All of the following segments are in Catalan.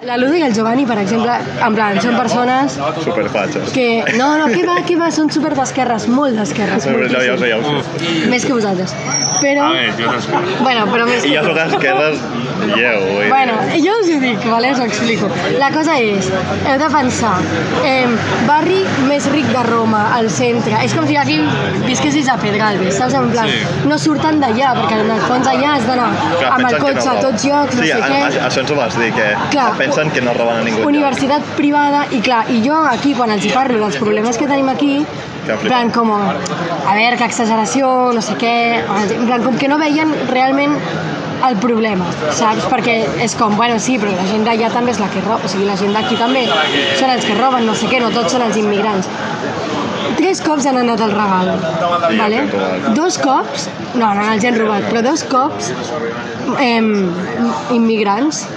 La Ludo i el Giovanni, per exemple, en plan, són persones... Superfatxes. Que... No, què va, són super d'esquerres, molt d'esquerres. Ja ho sé. Més que vosaltres. Però... A veure, jo d'esquerres. Bueno, però més I jo soc d'esquerres, Bueno, jo us ho dic, vale? Us ho explico. La cosa és, heu de pensar, barri més ric de Roma, al centre, és com si aquí visquessis a Pedralbes, saps? En plan, no surten d'allà, perquè en el fons allà has d'anar amb el cotxe a tots llocs, no sé què. Sí, això ens ho vas dir, que pensen que no roben a ningú. Universitat privada, i clar, i jo aquí, quan els hi parlo dels problemes que tenim aquí, en plan, com, a veure, que exageració, no sé què, en plan, com que no veien realment el problema, saps? Perquè és com, bueno, sí, però la gent d'allà també és la que roba, o sigui, la gent d'aquí també són els que roben, no sé què, no tots són els immigrants. 3 cops han anat al regal, vale? 2 cops, no els han robat, però 2 cops immigrants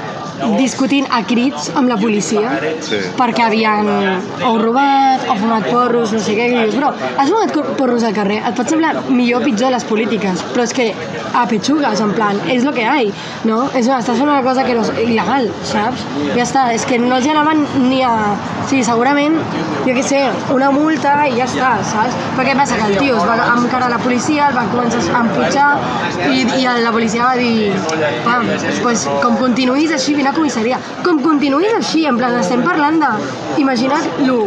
discutint a crits amb la policia perquè havien o robat o fumat porros, no sé què, i dius, bro, has fumat porros al carrer, et pot semblar millor o pitjor les polítiques, però és que a pechugues, en plan, és lo que hay, no? Estàs fent una cosa que no és il·legal, saps? Ja està, és que no els anaven ni a... Sí, segurament, jo què sé, una multa i ja està, saps? Però què passa? Que el tio es va encarar a la policia, el va començar a emputxar i la policia va dir, pam, pues, com continuïs així, vine a comissaria. Com continuïs així, en plan, estem parlant de... Imagina't lo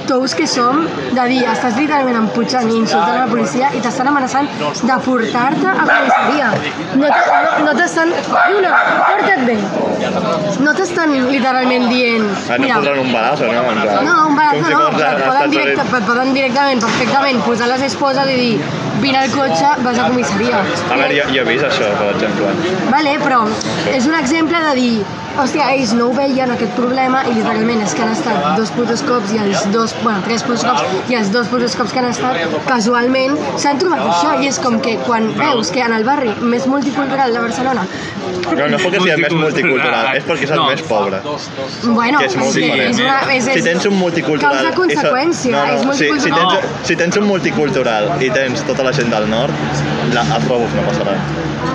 tous que som de dir, estàs literalment emputxant i insultant a la policia i t'estan amenaçant de portar-te a comissaria. No t'estan... Una, porta't bé. No t'estan literalment dient... No fotran un balazo, no? No, un balazo no, et poden directament, perfectament, posar les esposes i dir, vine al cotxe, vas a comissaria. A veure, jo he vist això, per exemple. Vale, però és un exemple de dir, hòstia, ells no ho veien aquest problema i literalment és que han estat 2 putos cops i els 3 putos cops i els 2 putos cops que han estat, casualment s'han trobat això i és com que quan veus que en el barri més multicultural de Barcelona... No és perquè sigui més multicultural, és perquè és el més pobre. Bueno, que és molt diferent. Si tens un multicultural... Causa-conseqüència, és multicultural. Si tens un multicultural i tens tota la gent del nord, els robos no passaran.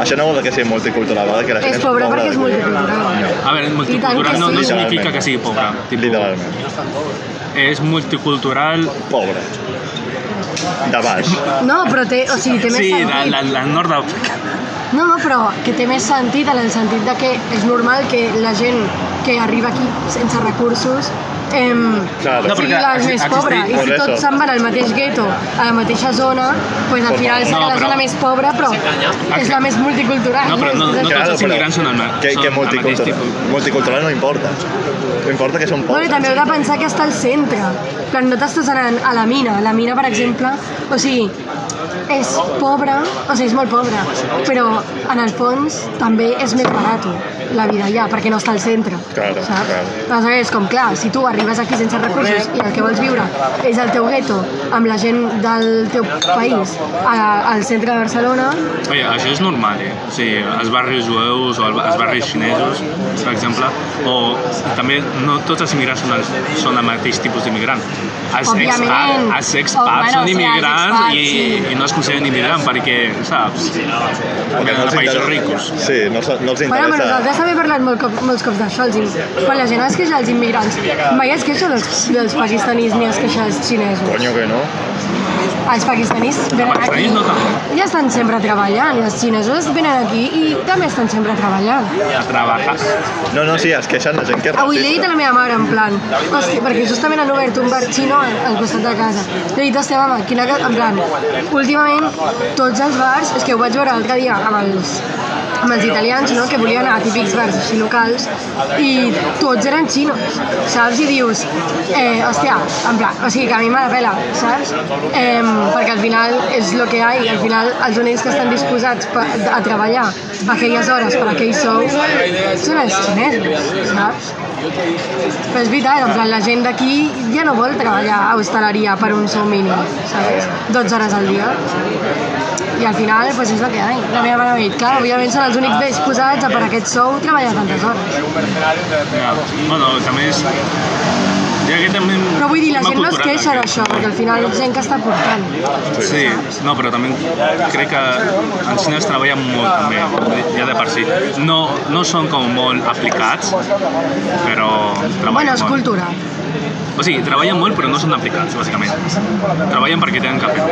Això no vol dir que sigui multicultural, vol dir que la gent és pobre perquè és multicultural. A veure, multicultural no significa que sigui pobre. Literalment. És multicultural... Pobre. De baix. No, però té més sentit. Sí, del nord d'Àfrica. No, però que té més sentit en el sentit de que és normal que la gent que arriba aquí sense recursos sigui la més pobra, i si tots se'n van al mateix gueto, a la mateixa zona, pues al final serà la zona més pobra, però és la més multicultural. No, però no tots els immigrants són el mateix tipus. Multicultural no importa. No importa que són pobres. Bueno, i també heu de pensar que està al centre. No t'estàs anant a la mina. La mina, per exemple, o sigui, és pobra, o sigui, és molt pobra, però en el fons també és més barat la vida allà, perquè no està al centre, saps? Aleshores, és com, clar, si tu arribes aquí sense recursos i el que vols viure és el teu gueto amb la gent del teu país al centre de Barcelona... Oye, això és normal, O sigui, els barris jueus o els barris xinesos, per exemple, o també no tots els immigrants són el mateix tipus d'immigrant. Els expats són immigrants i no es consideren immigrants perquè, saps? Perquè no els països ricos. Sí, no els interessa. Bueno, però nosaltres també he parlat molts cops d'això. Quan la gent es queixa dels immigrants, mai es queixa dels pakistanis ni es queixa dels xinesos. Coño que no. Els pakistanis venen aquí i estan sempre treballant, i els xinesos venen aquí i també estan sempre treballant. No, sí, es queixen la gent que és racista. Avui li he dit a la meva mare, en plan, hòstia, perquè justament han obert un bar xino al costat de casa. Li he dit, hòstia, mama, en plan, últimament tots els bars, és que ho vaig veure l'altre dia amb els italians, no?, que volien anar a típics bars així locals i tots eren xinos, saps? I dius, hòstia, en plan, o sigui que a mi me la pela, saps? Perquè al final és el que hi ha, al final els únics que estan disposats a treballar a aquelles hores per aquell sou són els xinesos, saps? Però és veritat, en plan, la gent d'aquí ja no vol treballar a hostaleria per un sou mínim, saps? 12 hores al dia. I al final, pues és el que hi ha. La meva mare m'ha dit, clar, òbviament són els únics disposats a per aquest sou treballar tantes hores. Bueno, també és... Però vull dir, la gent no es queixa d'això, perquè al final és gent que està portant. Sí, no, però també crec que en cine es treballa molt també, ja de per si. No són com molt aplicats, però treballen Bueno, és molt. cultura. O sigui, treballen molt però no són aplicats, bàsicament. Treballen perquè tenen que fer.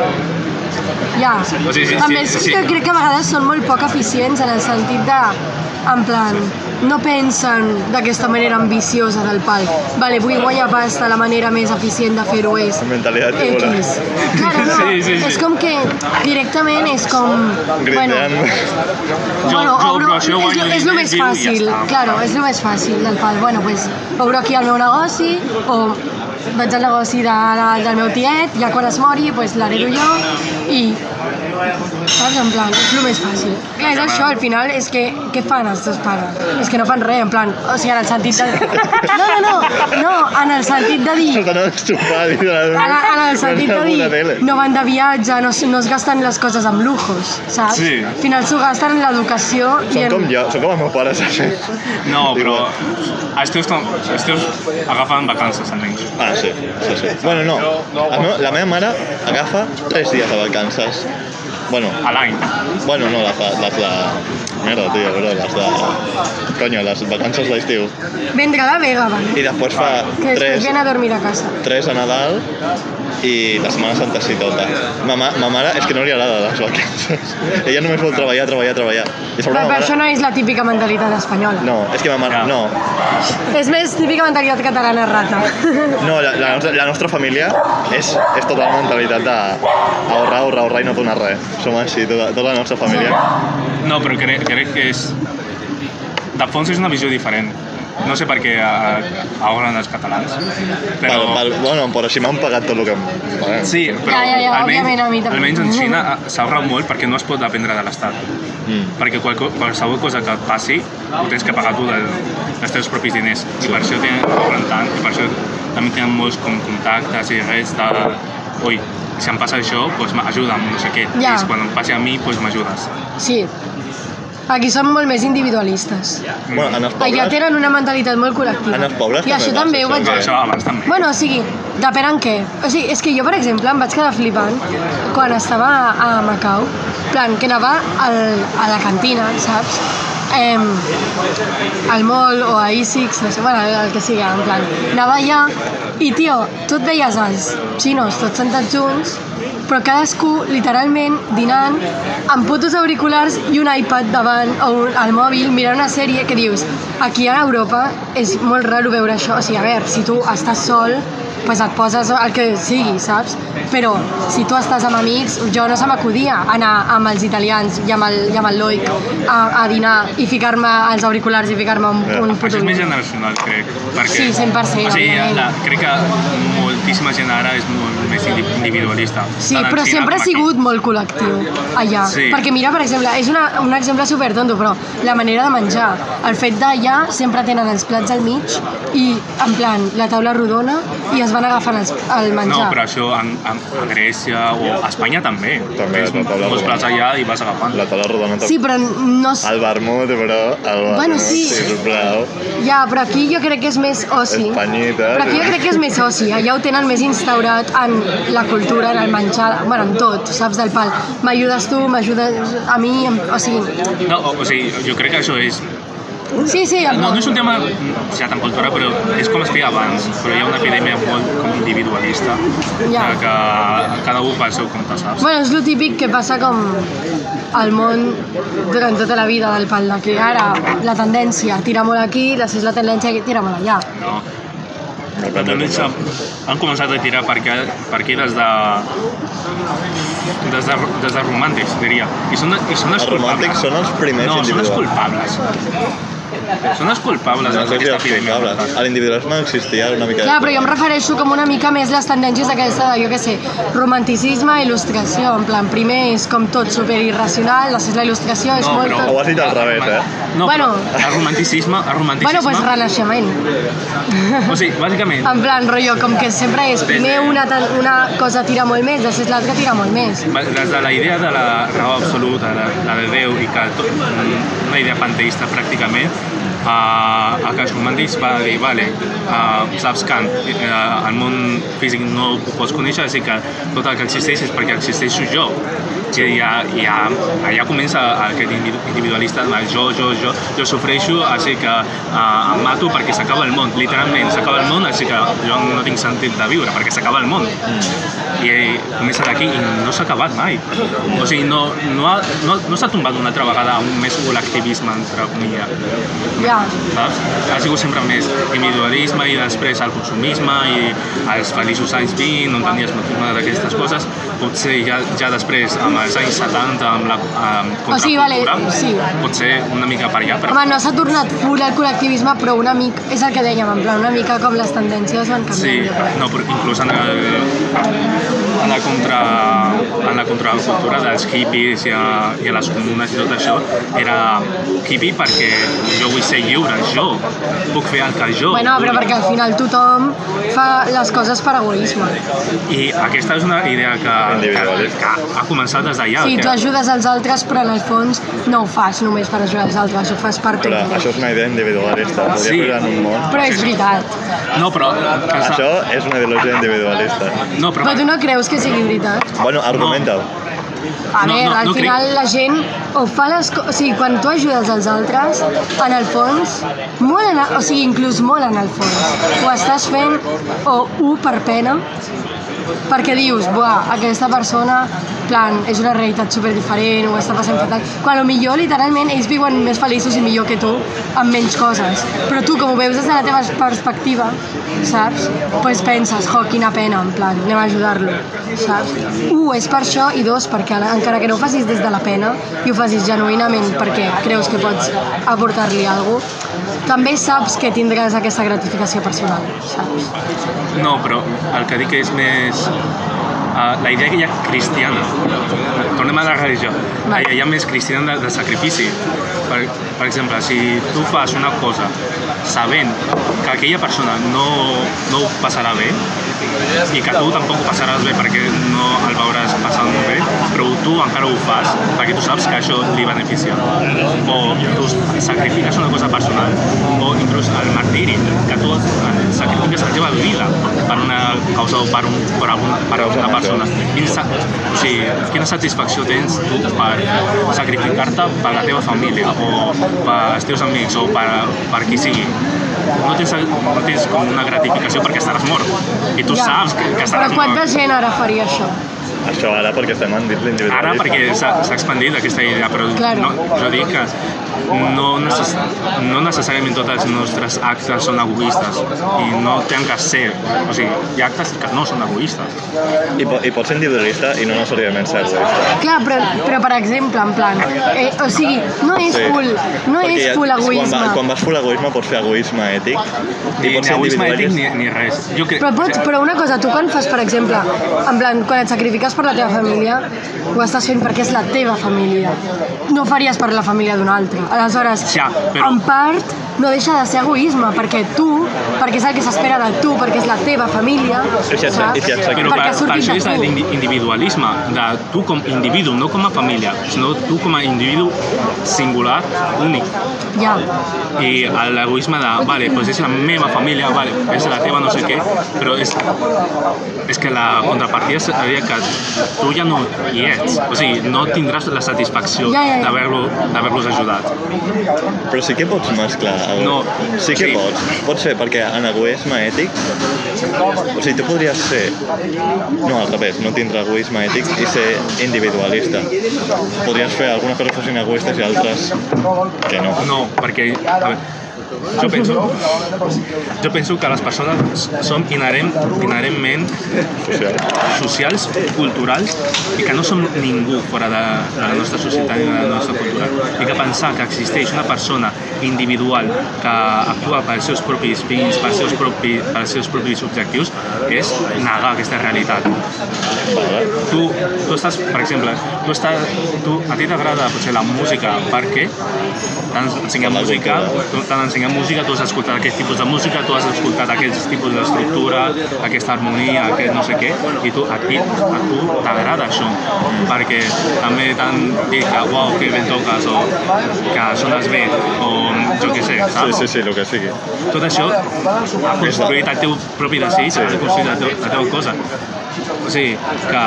Ja, O sigui, també sí. que crec que a vegades són molt poc eficients en el sentit de, en plan, no pensen d'aquesta manera ambiciosa del pal. Vale, vull guanyar pasta, la manera més eficient de fer-ho és Mentalitat tiburón. X. Claro, no, Sí. és com que directament és com... Grindeant. Bueno, obro, això guanyo és lo més diners, fàcil, i ja està. claro, és lo més fàcil del pal. Bueno, pues, obro aquí el meu negoci, o vaig al negoci del meu tiet, ja quan es mori, pues l'heredo jo, i saps, en plan, és el més fàcil. Clar, és això, al final, és que què fan els teus pares? És que no fan res, en plan, o sigui, en el sentit de... No, en el sentit de dir... Els van estufar i En el sentit de dir, no van de viatge, no es gasten les coses amb lujos, saps? Sí. Al final s'ho gasten en l'educació i Són en... com jo, són com els meus pares, saps? No, però els teus agafen vacances, almenys. Ah, sí. Bueno, no. La meva mare agafa 3 dies de vacances. Bueno, A l'any. no, les de... Merda, tio, bro, les de... Coño, les vacances d'estiu. Vendre la Vega, va. I després fa Que després viene a dormir a casa. 3 a Nadal i la Setmana Santa sí tota. Ma mare és que no li agrada les vacances. Ella només vol treballar. I sobre Però ma això mare... no és la típica mentalitat espanyola. No, és que ma mare... Ja. No, És més típica mentalitat catalana rata. no la nostra família és tota la mentalitat d'ahorrar i no donar res. Som així, tota la nostra família. No, però crec que és... De fons és una visió diferent. No sé per què ahorren els catalans, però... Però si m'han pagat tot el que em paguen. Sí, però Ja, òbviament a mi també. almenys en Xina s'ahorra molt perquè no es pot dependre de l'Estat. Perquè qualsevol cosa que et passi ho tens que pagar tu dels teus propis diners. I per això ahorren tant, i per això també tenen molts contactes i res de... Ui, si em passa això, doncs ajuda'm, no sé què. Ja. I quan em passi a mi, doncs m'ajudes. Sí. Aquí som molt més individualistes. Bueno, en els Allà pobles... tenen una mentalitat molt col·lectiva. En els pobles I això també també ho passa, vaig... Això abans també. Bueno, o sigui, depèn en què. O sigui, és que jo, per exemple, em vaig quedar flipant quan estava a Macau, plan, que anava a la cantina, saps? Al mall o a E6, no sé, bueno, el que sigui, en plan, anava allà i, tio, tu et veies els xinos tots sentats junts, però cadascú, literalment, dinant, amb putos auriculars i un iPad davant, o el mòbil, mirant una sèrie que dius, aquí a Europa és molt raro veure això, o sigui, a veure, si tu estàs sol, pues et poses el que sigui, saps? Però si tu estàs amb amics, jo no se m'acudia anar amb els italians i amb el Loic a dinar i ficar-me els auriculars i ficar-me un Això puto és més vídeo. generacional, crec. Perquè, Sí, 100%, O sigui, òbviament. crec que moltíssima gent ara és molt més individualista. Sí, Tant en però Xina sempre ha com aquí. sigut molt col·lectiu allà. Sí. Perquè mira, per exemple, és un exemple supertonto, però la manera de menjar, el fet d'allà sempre tenen els plats al mig i, en plan, la taula rodona i es van agafant el No, menjar. però això a Grècia o a Espanya també. També, Tens la taula molts rodona. plats allà i vas agafant. La taula rodona Sí, però no... El vermut, bro. El vermut, Bueno, sí. sisplau. Ja, però aquí jo crec que és més oci. Espanyita. Però aquí jo crec que és més oci. Allà ho tenen més instaurat en la cultura, en el menjar, bueno, en tot, saps, del pal. M'ajudes tu, m'ajudes a mi, o sigui... No, o sigui, jo crec que això és... Sí, No és un tema ja tan cultura, però és com es feia abans, però hi ha una epidèmia molt com individualista, Ja. que cada un fa el seu compte, saps? Bueno, és lo típic que passa com al món durant tota la vida del pal, que ara la tendència tira molt aquí, és la tendència que tira molt allà. No. La tendència han començat a tirar per aquí des de romàntics, diria. I són els Els culpables. romàntics són els primers No, són els individuals. culpables. Són els culpables No sé si d'aquesta els epidèmia. culpables. L'individualisme existia una mica... Clar, però jo em refereixo com una mica més les tendències d'aquesta, jo què sé, romanticisme i il·lustració, en plan, primer és com tot super irracional, després la il·lustració és No, molt... però- Ho has dit al revés, No, Bueno. però el romanticisme... Bueno, pues renaixement. O sigui, bàsicament, En plan, rotllo, com que sempre és primer una cosa tira molt més, després l'altra tira molt més. des de la idea de la raó absoluta, la de Déu, i que una idea panteista pràcticament, el que els romàntics va dir, vale, saps Kant, el món físic no ho pots conèixer, així que tot el que existeix és perquè existeixo jo. I allà comença aquest individualista, jo sofreixo, així que em mato perquè s'acaba el món, literalment, s'acaba el món, així que jo no tinc sentit de viure, perquè s'acaba el món. I comença d'aquí i no s'ha acabat mai. O sigui, no s'ha tombat una altra vegada un més col·lectivisme, entre comilles. Ja. Saps? Ha sigut sempre més individualisme i després el consumisme i els feliços anys 20, on tenies moltíssimes d'aquestes coses. Potser ja després, amb els anys 70, amb la contracultura, pot ser una mica per allà. Home, no s'ha tornat full el col·lectivisme, però una mica, és el que dèiem, en plan, una mica com les tendències van canviant. Sí, no, però inclús en la contracultura dels hippies i a les comunes i tot això, era hippie perquè jo vull ser lliure, jo puc fer el que jo vull. Bueno, però perquè al final tothom fa les coses per egoisme. I aquesta és una idea que ha començat des d'allà. Sí, tu ajudes els altres, però en el fons no ho fas només per ajudar els altres, ho fas per tu. Però això és una idea individualista, podria viure en un món. Però és veritat. No, però... Això és una ideologia individualista. No, però tu no creus que sigui veritat? Bueno, argumenta-ho. A veure, al final la gent o fa les coses... O sigui, quan tu ajudes els altres, en el fons, o sigui, inclús molt en el fons, ho estàs fent o per pena, perquè dius, buah, aquesta persona, plan, és una realitat superdiferent, ho està passant fatal, quan millor, literalment, ells viuen més feliços i millor que tu, amb menys coses. Però tu, com ho veus des de la teva perspectiva, saps? Doncs penses, quina pena, en plan, anem a ajudar-lo, saps? És per això, i dos, perquè encara que no ho facis des de la pena, i ho facis genuïnament perquè creus que pots aportar-li alguna cosa, també saps que tindràs aquesta gratificació personal, saps? No, però el que dic és més... la idea que hi ha cristiana, tornem a la religió, hi ha més cristiana de sacrifici. Per exemple, si tu fas una cosa sabent que aquella persona no ho passarà bé i que tu tampoc ho passaràs bé perquè no el veuràs passant molt bé, però tu encara ho fas perquè tu saps que això li beneficia. O tu sacrifiques una cosa personal, o inclús el martiri, que tu sacrifiques la teva vida per una causa o per una persona. O sigui, quina satisfacció tens tu per sacrificar-te per la teva família o per els teus amics o per qui sigui? No tens com una gratificació perquè estaràs mort i tu saps que estaràs mort. Però quanta gent ara faria això? Això ara perquè estem en l'individualisme. Ara perquè s'ha expandit aquesta idea, però jo dic que no necessàriament tots els nostres actes són egoistes i no tenen que ser, o sigui, hi ha actes que no són egoistes. I pot ser individualista i no necessàriament ser egoista. Clar, però per exemple, en plan, o sigui, no és full egoisme. Quan vas full egoisme pots fer egoisme ètic i pots ser individualista. Ni res. Però una cosa, tu quan fas, per exemple, en plan, quan et sacrifiques per la teva família, ho estàs fent perquè és la teva família. No ho faries per la família d'un altre. Aleshores, en part, no deixa de ser egoisme, perquè és el que s'espera de tu, perquè és la teva família, saps? Però per això és l'individualisme, de tu com individu, no com a família, sinó tu com a individu singular, únic. Ja. I l'egoisme de, vale, doncs és la meva família, vale, és la teva no sé què, però és que la contrapartida seria que tu ja no hi ets, o sigui, no tindràs la satisfacció d'haver-los ajudat. Però sí que pots mesclar. Sí que pots fer, perquè en egoisme ètic, o sigui, tu podries ser, no al revés, no tindre egoisme ètic i ser individualista. Podries fer algunes coses que fossin egoistes i altres que no. No, perquè, a veure, jo penso que les persones som inherentment socials, culturals, i que no som ningú fora de la nostra societat i de la nostra cultura. I que pensar que existeix una persona individual que actua pels seus propis fins, pels seus propis objectius, és negar aquesta realitat. Tu estàs, per exemple, a ti t'agrada potser la música perquè t'han ensenyat música, tu has escoltat aquest tipus de música, tu has escoltat aquest tipus d'estructura, aquesta harmonia, aquest no sé què, i a tu t'agrada això, perquè també t'han dit que uau, que ben toques, o que sones bé, o jo què sé, saps? Sí, el que sigui. Tot això ha construït el teu propi desig, ha construït la teva cosa. O sigui, que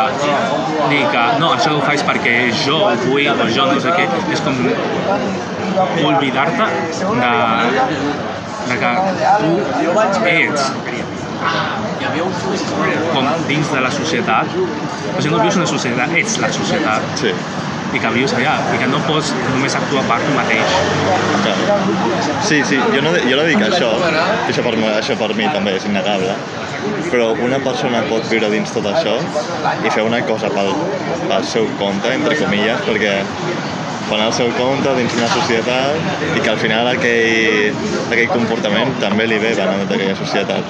dir que no, això ho faig perquè jo ho vull o jo no sé què, és com oblidar-te de que tu ets com dins de la societat, o sigui, no vius una societat, ets la societat. Sí. I que vius allà, i que no pots només actuar per tu mateix. Clar. Sí, jo no dic això, això per mi també és innegable, però una persona pot viure dins tot això i fer una cosa pel seu compte, entre comilles, perquè fan el seu compte dins una societat i que al final aquell comportament també li ve venant d'aquella societat.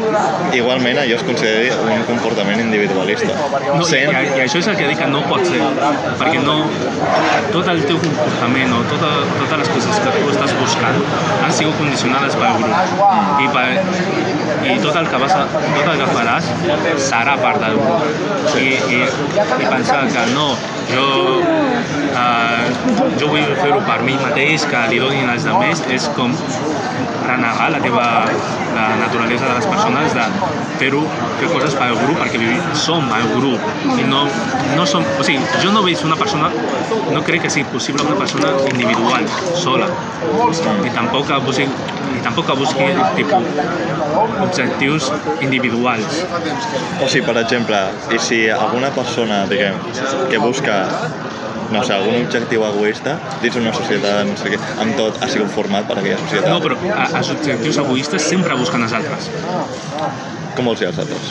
Igualment, allò es consideri un comportament individualista. No, i això és el que dic que no pot ser, perquè no, tot el teu comportament o totes les coses que tu estàs buscant han sigut condicionades pel grup i tot el que faràs serà part del grup i pensar que no, jo vull fer-ho per mi mateix, que li donin als altres, és com renegar la naturalesa de les persones de fer coses pel grup, perquè som el grup i no som, o sigui, jo no veig una persona, no crec que sigui possible una persona individual, sola, i tampoc que busqui tipus objectius individuals. O sigui, per exemple, i si alguna persona, diguem, que busca no sé, algun objectiu egoista dins una societat, no sé què, amb tot ha sigut format per aquella societat. No, però els objectius egoistes sempre busquen els altres. Com vols dir els altres?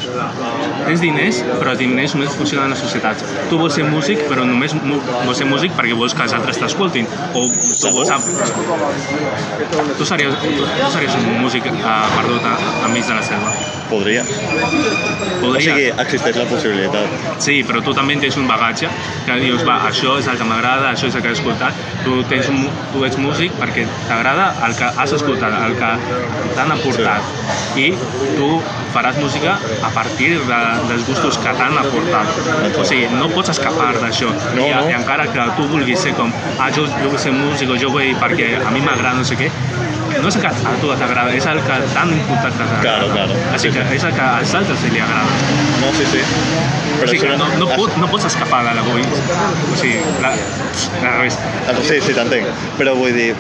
Tens diners, però els diners només funcionen a les societats. Tu vols ser músic, però només vols ser músic perquè vols que els altres t'escoltin. O tu vols... Tu series un músic perdut enmig de la selva. Podria. O sigui, existeix la possibilitat. Sí, però tu també tens un bagatge que dius, va, això és el que m'agrada, això és el que he escoltat. Tu ets músic perquè t'agrada el que has escoltat, el que t'han aportat. I tu faràs música a partir dels gustos que t'han aportat. O sigui, no pots escapar d'això. I encara que tu vulguis ser com, jo vull ser músic o jo vull perquè a mi m'agrada no sé què, no és el que a tu t'agrada, és el que t'han imputat que t'agrada. Claro. Així que és el que als altres li agrada. No, sí. Però o sigui, no pots escapar de l'egoisme. O sigui, la resta. Sí, t'entenc. Però vull dir,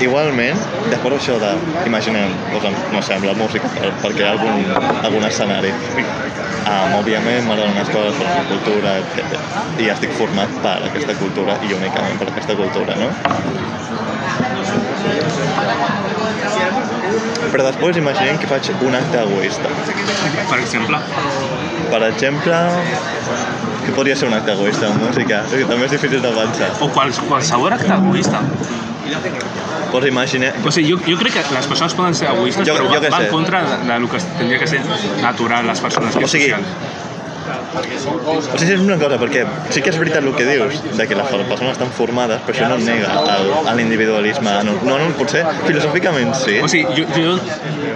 igualment, després d'això de, imaginem, no sé, amb la música, per crear algun escenari, òbviament m'agraden les coses per la cultura, etc. I estic format per aquesta cultura i únicament per aquesta cultura, no? Però després imaginem que faig un acte egoista. Per exemple? Per exemple, que podria ser un acte egoista en música? També és difícil de pensar. O qualsevol acte egoista. Pues imaginem... O sigui, jo crec que les persones poden ser egoistes, però va en contra del que tindria que ser natural les persones que socials. O sigui, és una cosa, perquè sí que és veritat el que dius, de que les persones estan formades, però això no nega l'individualisme. No, potser filosòficament sí. O sigui, jo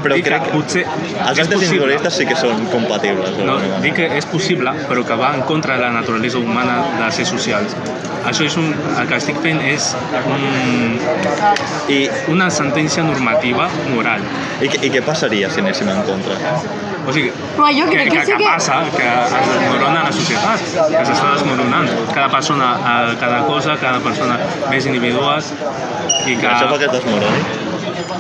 però dic que potser els actes individualistes sí que són compatibles. No, dic que és possible, però que va en contra de la naturalesa humana de ser socials. Això és el que estic fent és una sentència normativa moral. I què passaria si anéssim en contra? O sigui, que passa que es desmorona la societat, que s'està desmoronant. Cada persona, cada cosa, cada persona més individual. Això fa que es desmoroni?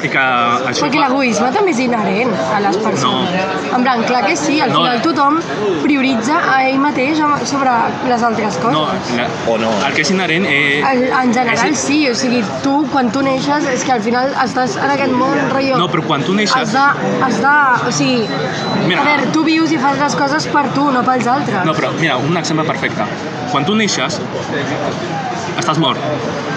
Perquè l'egoisme també és inherent a les persones. No. En plan, clar que sí, al final tothom prioritza a ell mateix sobre les altres coses. No. El que és inherent en general sí, o sigui, tu quan tu neixes és que al final estàs en aquest món rotllo. No, però quan tu neixes... o sigui, a veure, tu vius i fas les coses per tu, no pels altres. No, però mira, un exemple perfecte. Quan tu neixes, estàs mort.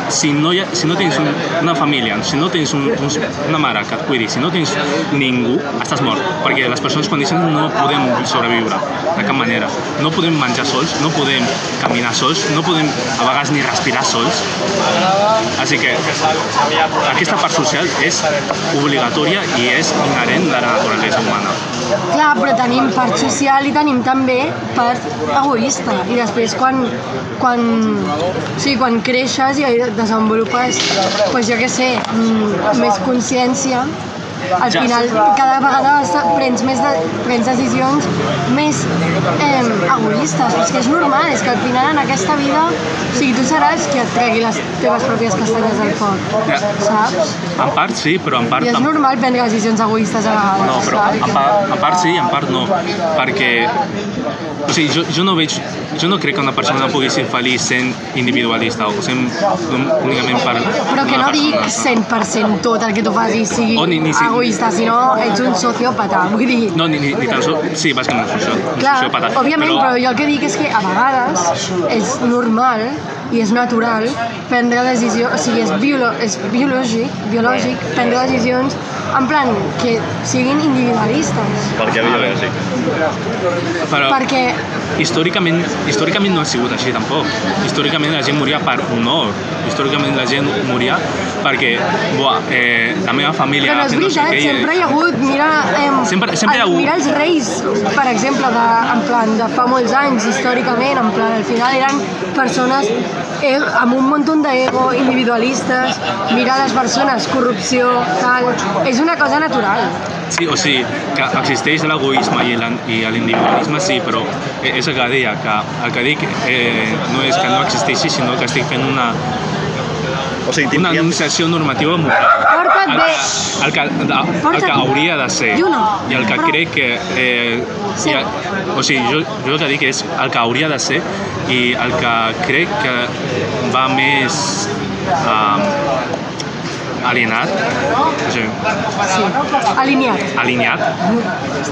si no tens una família, si no tens una mare que et cuidi, si no tens ningú, estàs mort. Perquè les persones quan neixen no podem sobreviure de cap manera. No podem menjar sols, no podem caminar sols, no podem a vegades ni respirar sols. Així que aquesta part social és obligatòria i és inherent de la naturalesa humana. Clar, però tenim part social i tenim també part egoista. I després quan creixes i desenvolupes, doncs jo què sé, més consciència, al final cada vegada prens decisions més egoistes, però és que és normal, és que al final en aquesta vida, o sigui, tu seràs qui et tregui les teves pròpies castanyes del foc, saps? En part sí, però en part... I és normal prendre decisions egoistes a vegades, no, però en part sí, en part no, perquè o sigui, jo no crec que una persona pugui ser feliç sent individualista o sent únicament per... Però que no dic 100% tot el que tu facis sigui egoista, sinó ets un sociòpata, vull dir... No, ni tan sols... Sí, bàsicament és això, un sociòpata. Òbviament, però jo el que dic és que a vegades és normal i és natural prendre decisions, o sigui, és biològic prendre decisions en plan que siguin individualistes. Per què biològic? Perquè històricament no ha sigut així tampoc. Històricament la gent moria per honor. Històricament la gent moria perquè la meva família... Però no és veritat, sempre hi ha hagut, mira els reis, per exemple, de fa molts anys, històricament, en plan, al final eren persones amb un munt d'ego, individualistes, mira les persones, corrupció, tal... És una cosa natural. Sí, o sigui, que existeix l'egoisme i l'individualisme, sí, però és el que deia, que el que dic no és que no existeixi, sinó que estic fent una anunciació normativa moral. Porta't bé! El que hauria de ser. I el que crec que... o sigui, jo el que dic és el que hauria de ser i el que crec que va més... alienat, sí.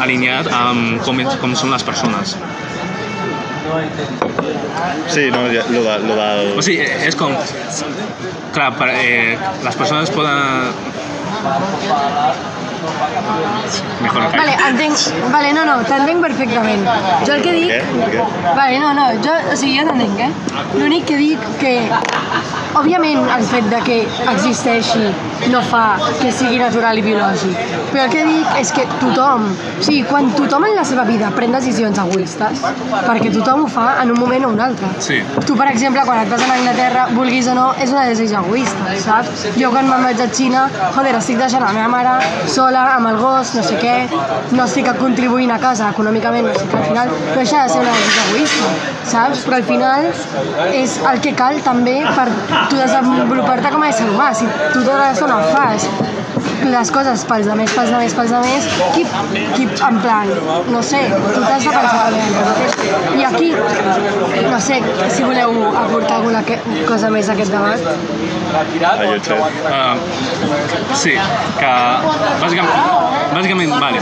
Alineat amb com són les persones. Sí, no, lo del... O sigui, és com... Clar, les persones poden... T'entenc perfectament. Jo el que dic... jo t'entenc, L'únic que dic que, òbviament, el fet de que existeixi no fa que sigui natural i biològic, però el que dic és que tothom, o sigui, quan tothom en la seva vida pren decisions egoistes, perquè tothom ho fa en un moment o un altre. Sí. Tu, per exemple, quan et vas a Anglaterra, vulguis o no, és una decisió egoista, saps? Jo quan me'n vaig a Xina, estic deixant la meva mare sola, amb el gos, no sé què, no estic contribuint a casa econòmicament, no sé què, al final no deixa de ser una decisió egoista, saps? Però al final és el que cal també per tu desenvolupar-te com a ésser humà. Si tu tota l'estona fas les coses pels altres, qui en plan, no sé, tu t'has de pensar també. I aquí, no sé, si voleu aportar alguna cosa més a aquest debat. Sí, que bàsicament, vale,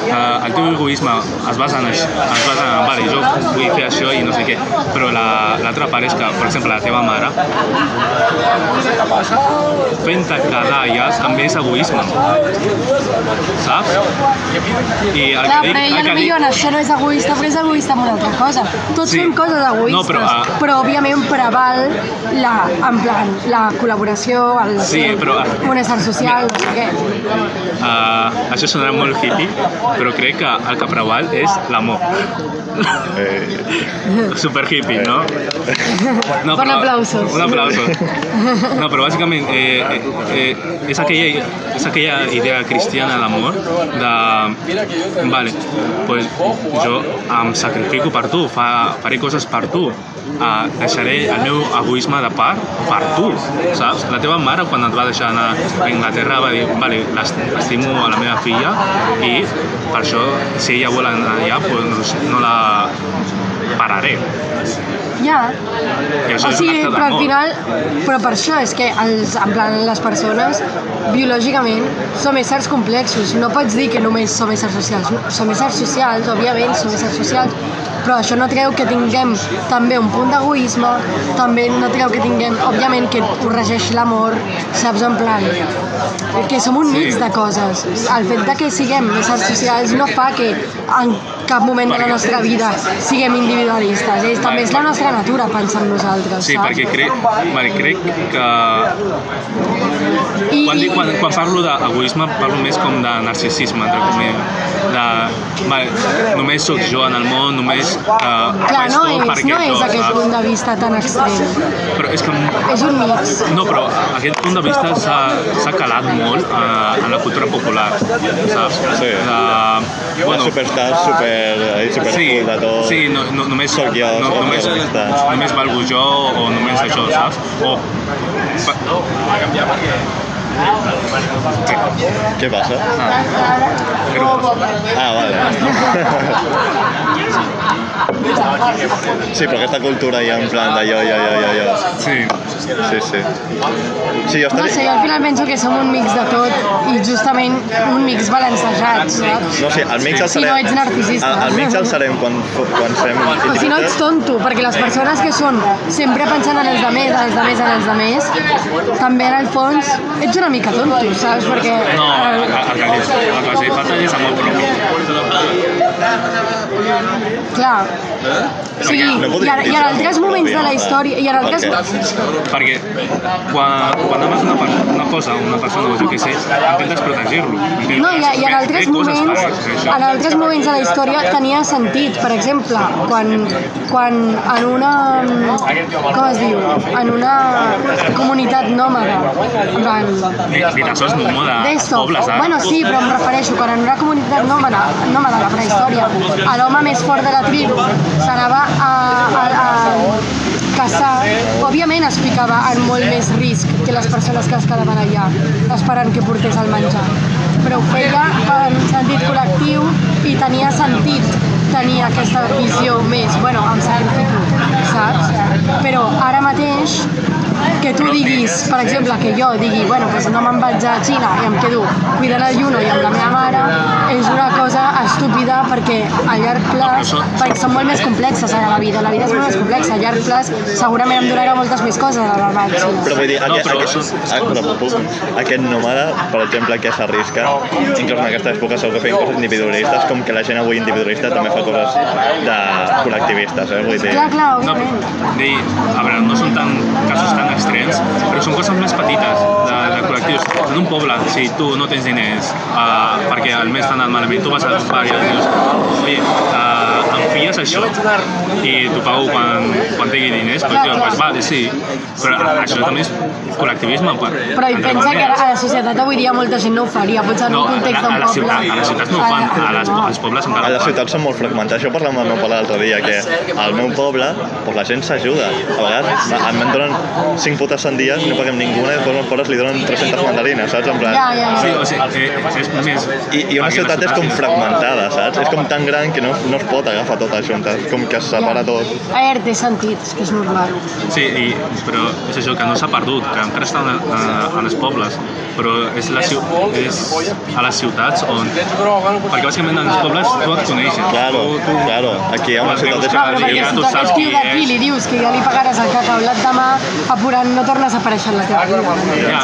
el teu egoisme es basa en vale, jo vull fer això i no sé què, però l'altra part és que, per exemple, la teva mare fent-te quedar ja també és egoisme, saps? Clar, però ella potser en això no és egoista, però és egoista en una altra cosa. Tots fem coses egoistes, però òbviament preval la col·laboració, el benestar social, no sé què. Això sonarà molt hippie, però crec que el que preval és l'amor. Super hippie, no? Un aplauso. Un aplauso. No, però bàsicament és aquella idea cristiana de l'amor de, vale, pues jo em sacrifico per tu, faré coses per tu, deixaré el meu egoisme de part per tu, saps? La teva mare quan et va deixar anar a Anglaterra va dir, vale, estimo a la meva filla i per això si ella vol anar allà pues no la pararé, Ja. I això O és un sigui, acte però al d'amor. final... Però per això és que en plan, les persones biològicament som éssers complexos. No pots dir que només som éssers socials. Som éssers socials, òbviament, som éssers socials, però això no treu que tinguem també un punt d'egoisme, també no treu que tinguem, òbviament, que ho regeix l'amor, saps, en plan, que som un mix de coses. El fet de que siguem éssers socials no fa que en cap moment de la nostra vida siguem individualistes. També és la nostra natura pensar en nosaltres, Sí, saps? perquè crec que quan parlo d'egoisme parlo més com de narcisisme, entre cometes. Només sóc jo en el món, només Clar, faig no tot és, perquè no és jo, aquest punt de vista tan extrem. Però és que És un mix. no, però aquest punt de vista s'ha calat molt en la cultura popular, saps? Sí. Bueno, Superstar, super sí, cool de tot. sí, només Soc jo, soc només protagonista. valgo jo o només això, saps? Què passa? Vale. Sí, però aquesta cultura ja en plan de jo. Sí. Sí, jo No sé, estaria... jo al final penso que som un mix de tot i justament un mix balancejat, saps? No sé, el mix el Si no serem... ets narcisista. El mix el serem quan fem... O si no ets tonto, perquè les persones que són sempre pensant en els demés, també en el fons ets una mica tonto, saps? Perquè... No, el que els falta és amor propi. Clar. O sigui, No i podríem dir en altres moments de la història... I en altres... Perquè quan ames una cosa, una persona, o jo què sé, intentes protegir-lo. No, i en altres moments de la història tenia sentit. Per exemple, quan en una... Com es diu? En una comunitat nòmada. Ni tan sols nòmada, pobles, ara. Bueno, sí, però em refereixo, quan en una comunitat nòmada a la prehistòria, l'home més fort de la tribu s'anava a caçar, òbviament es ficava en molt més risc que les persones que es quedaven allà esperant que portés el menjar, però ho feia en sentit col·lectiu i tenia sentit tenir aquesta visió més, bueno, em sacrifico, saps? Però ara mateix que tu diguis, per exemple, que jo digui, bueno, doncs no me'n vaig a Xina i em quedo cuidant el Juno i amb la meva mare, és una cosa estúpida perquè a llarg plaç, perquè són molt més complexes ara la vida és molt més complexa, a llarg plaç segurament em donarà moltes més coses a la vaig. Però vull dir, aquest nòmada, per exemple, que s'arrisca, inclús en aquesta època segur que feien coses individualistes, com que la gent avui individualista també fa coses de col·lectivistes, vull dir... Clar, No, òbviament. a veure, no són casos tan extrems, però són coses més petites de col·lectius. En un poble, si tu no tens diners perquè el mes t'ha anat malament, tu vas al bar i dius, oye, em fies això i t'ho pago quan tingui diners, doncs vale, sí, però això també és col·lectivisme. Però pensa que a la societat avui dia molta gent no ho faria, potser en un context d'un poble. A les ciutats no ho fan, als pobles encara A ho les fan. ciutats són molt fragmentats. Això parlàvem amb el meu pare l'altre dia, que al meu poble la gent s'ajuda. A vegades em donen 5 putes sandíes i no paguem ninguna i després als pares li donen 300 mandarines, saps? En plan... Sí, o sigui, és més... I una ciutat és com fragmentada, saps? És com tan gran que no es pot agafar tot això, com que es separa tot. A veure, té sentit, és que és normal. Sí, però és això, que no s'ha perdut, que encara està a les pobles, però és a les ciutats on... Perquè bàsicament en els pobles tu et coneixes. Claro, aquí hi ha una ciutat de... Però perquè si tu aquell tio d'aquí li dius que ja li pagaràs el cacaulat demà, apurant no tornes a aparèixer en la teva vida. Ja,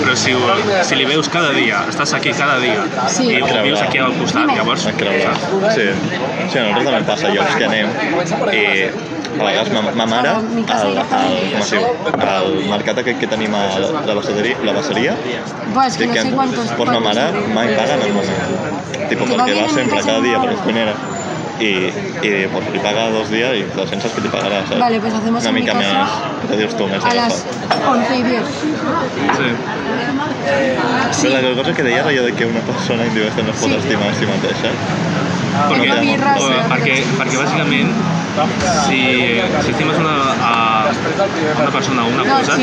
però si li veus cada dia, estàs aquí cada dia, i vius aquí al costat, llavors... Sí, a nosaltres també passa llocs que anem i a vegades ma mare al mercat aquest que tenim a la Basseria, Pues que no sé quantos... Pues ma mare mai paga en el moment, perquè va sempre cada dia per cuinera y pues li paga 2 días y 200 que te pagará, ¿sabes? Vale, pues hacemos una en mi mica casa més, que dius tu, més a las 11:10. Sí. Però la cosa que deies allò de que una persona individual no es pot estimar a si mateixa, Perquè bàsicament si estimes una persona o una cosa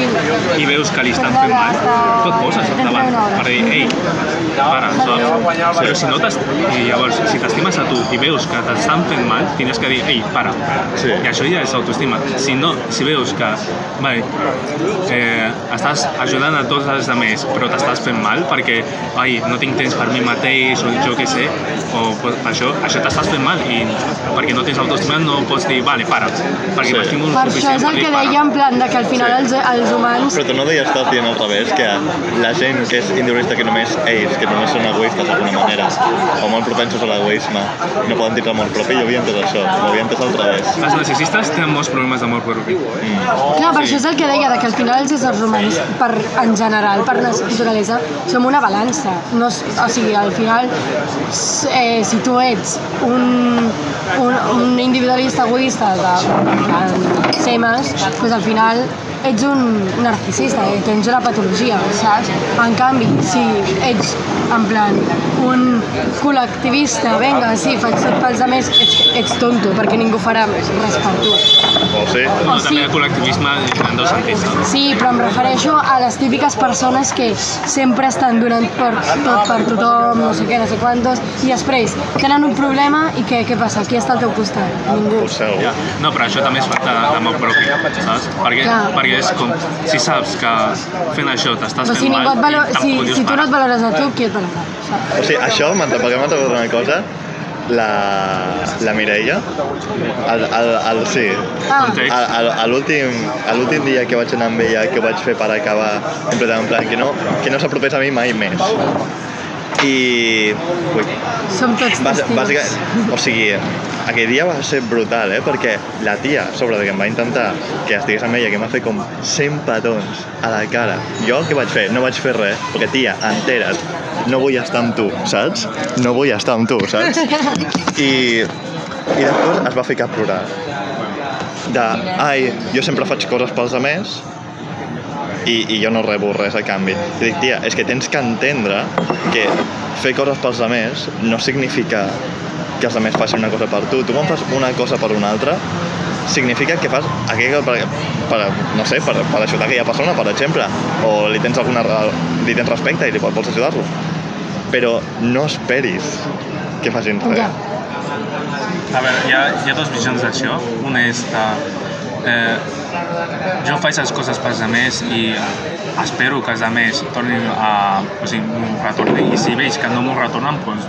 i veus que li estan fent mal, tu et poses al davant per dir, ei, para, saps? Però si no i llavors, si t'estimes a tu i veus que t'estan fent mal, tens que dir, ei, para. I això ja és autoestima. Si veus que estàs ajudant a tots els altres, però t'estàs fent mal perquè no tinc temps per mi mateix o jo què sé, o això t'estàs fent mal i perquè no tens autoestima no pots dir, vale, para, perquè m'estimo per això és el que deia en plan que al final els humans... Però tu no estàs dient al revés, que la gent que és individualista, que només ells, que només són egoistes d'alguna manera, o molt propensos a l'egoisme, no poden tindre amor propi. Jo havia entès això, ho havia entès al revés. Els narcisistes tenen molts problemes d'amor propi. Clar, per això és el que deia, que al final els éssers humans, en general, per naturalesa, som una balança. O sigui, al final, si tu ets un individualista egoista de semes, doncs al final ets un narcisista, tens una patologia, saps? En canvi, si ets en plan un col·lectivista, vinga, sí, faig tot pels altres, ets tonto, perquè ningú farà res per tu. També el col·lectivisme en dos sentits. Sí, però em refereixo a les típiques persones que sempre estan donant tot per tothom, no sé què, no sé quantos, i després tenen un problema i què passa? Qui està al teu costat? Ningú. No, però això també és falta d'amor propi, saps? Perquè és com, si saps que fent això t'estàs fent mal, si tu no et valores a tu, qui et valora? O sigui, això, perquè m'ha trobat una cosa, la Mireia, l'últim dia que vaig anar amb ella, que ho vaig fer per acabar, en plan, que no s'apropés a mi mai més. I... Som tots testius. O sigui, aquell dia va ser brutal, perquè la tia, sobre que em va intentar que estigués amb ella, que m'ha fet com 100 petons a la cara. Jo què vaig fer? No vaig fer res, perquè tia, entera't, no vull estar amb tu, saps? No vull estar amb tu, saps? I després es va ficar a plorar. Jo sempre faig coses pels altres i jo no rebo res a canvi. I dic, tia, és que tens que entendre que fer coses pels altres no significa que els altres facin una cosa per tu. Tu quan fas una cosa per una altra, significa que fas aquella per ajudar aquella persona, per exemple, o li tens respecte i vols ajudar-lo. Però no esperis que facin res. A veure, hi ha dues visions d'això. Una és que jo faig les coses pels altres i espero que els altres m'ho retornin, i si veig que no m'ho retornen, doncs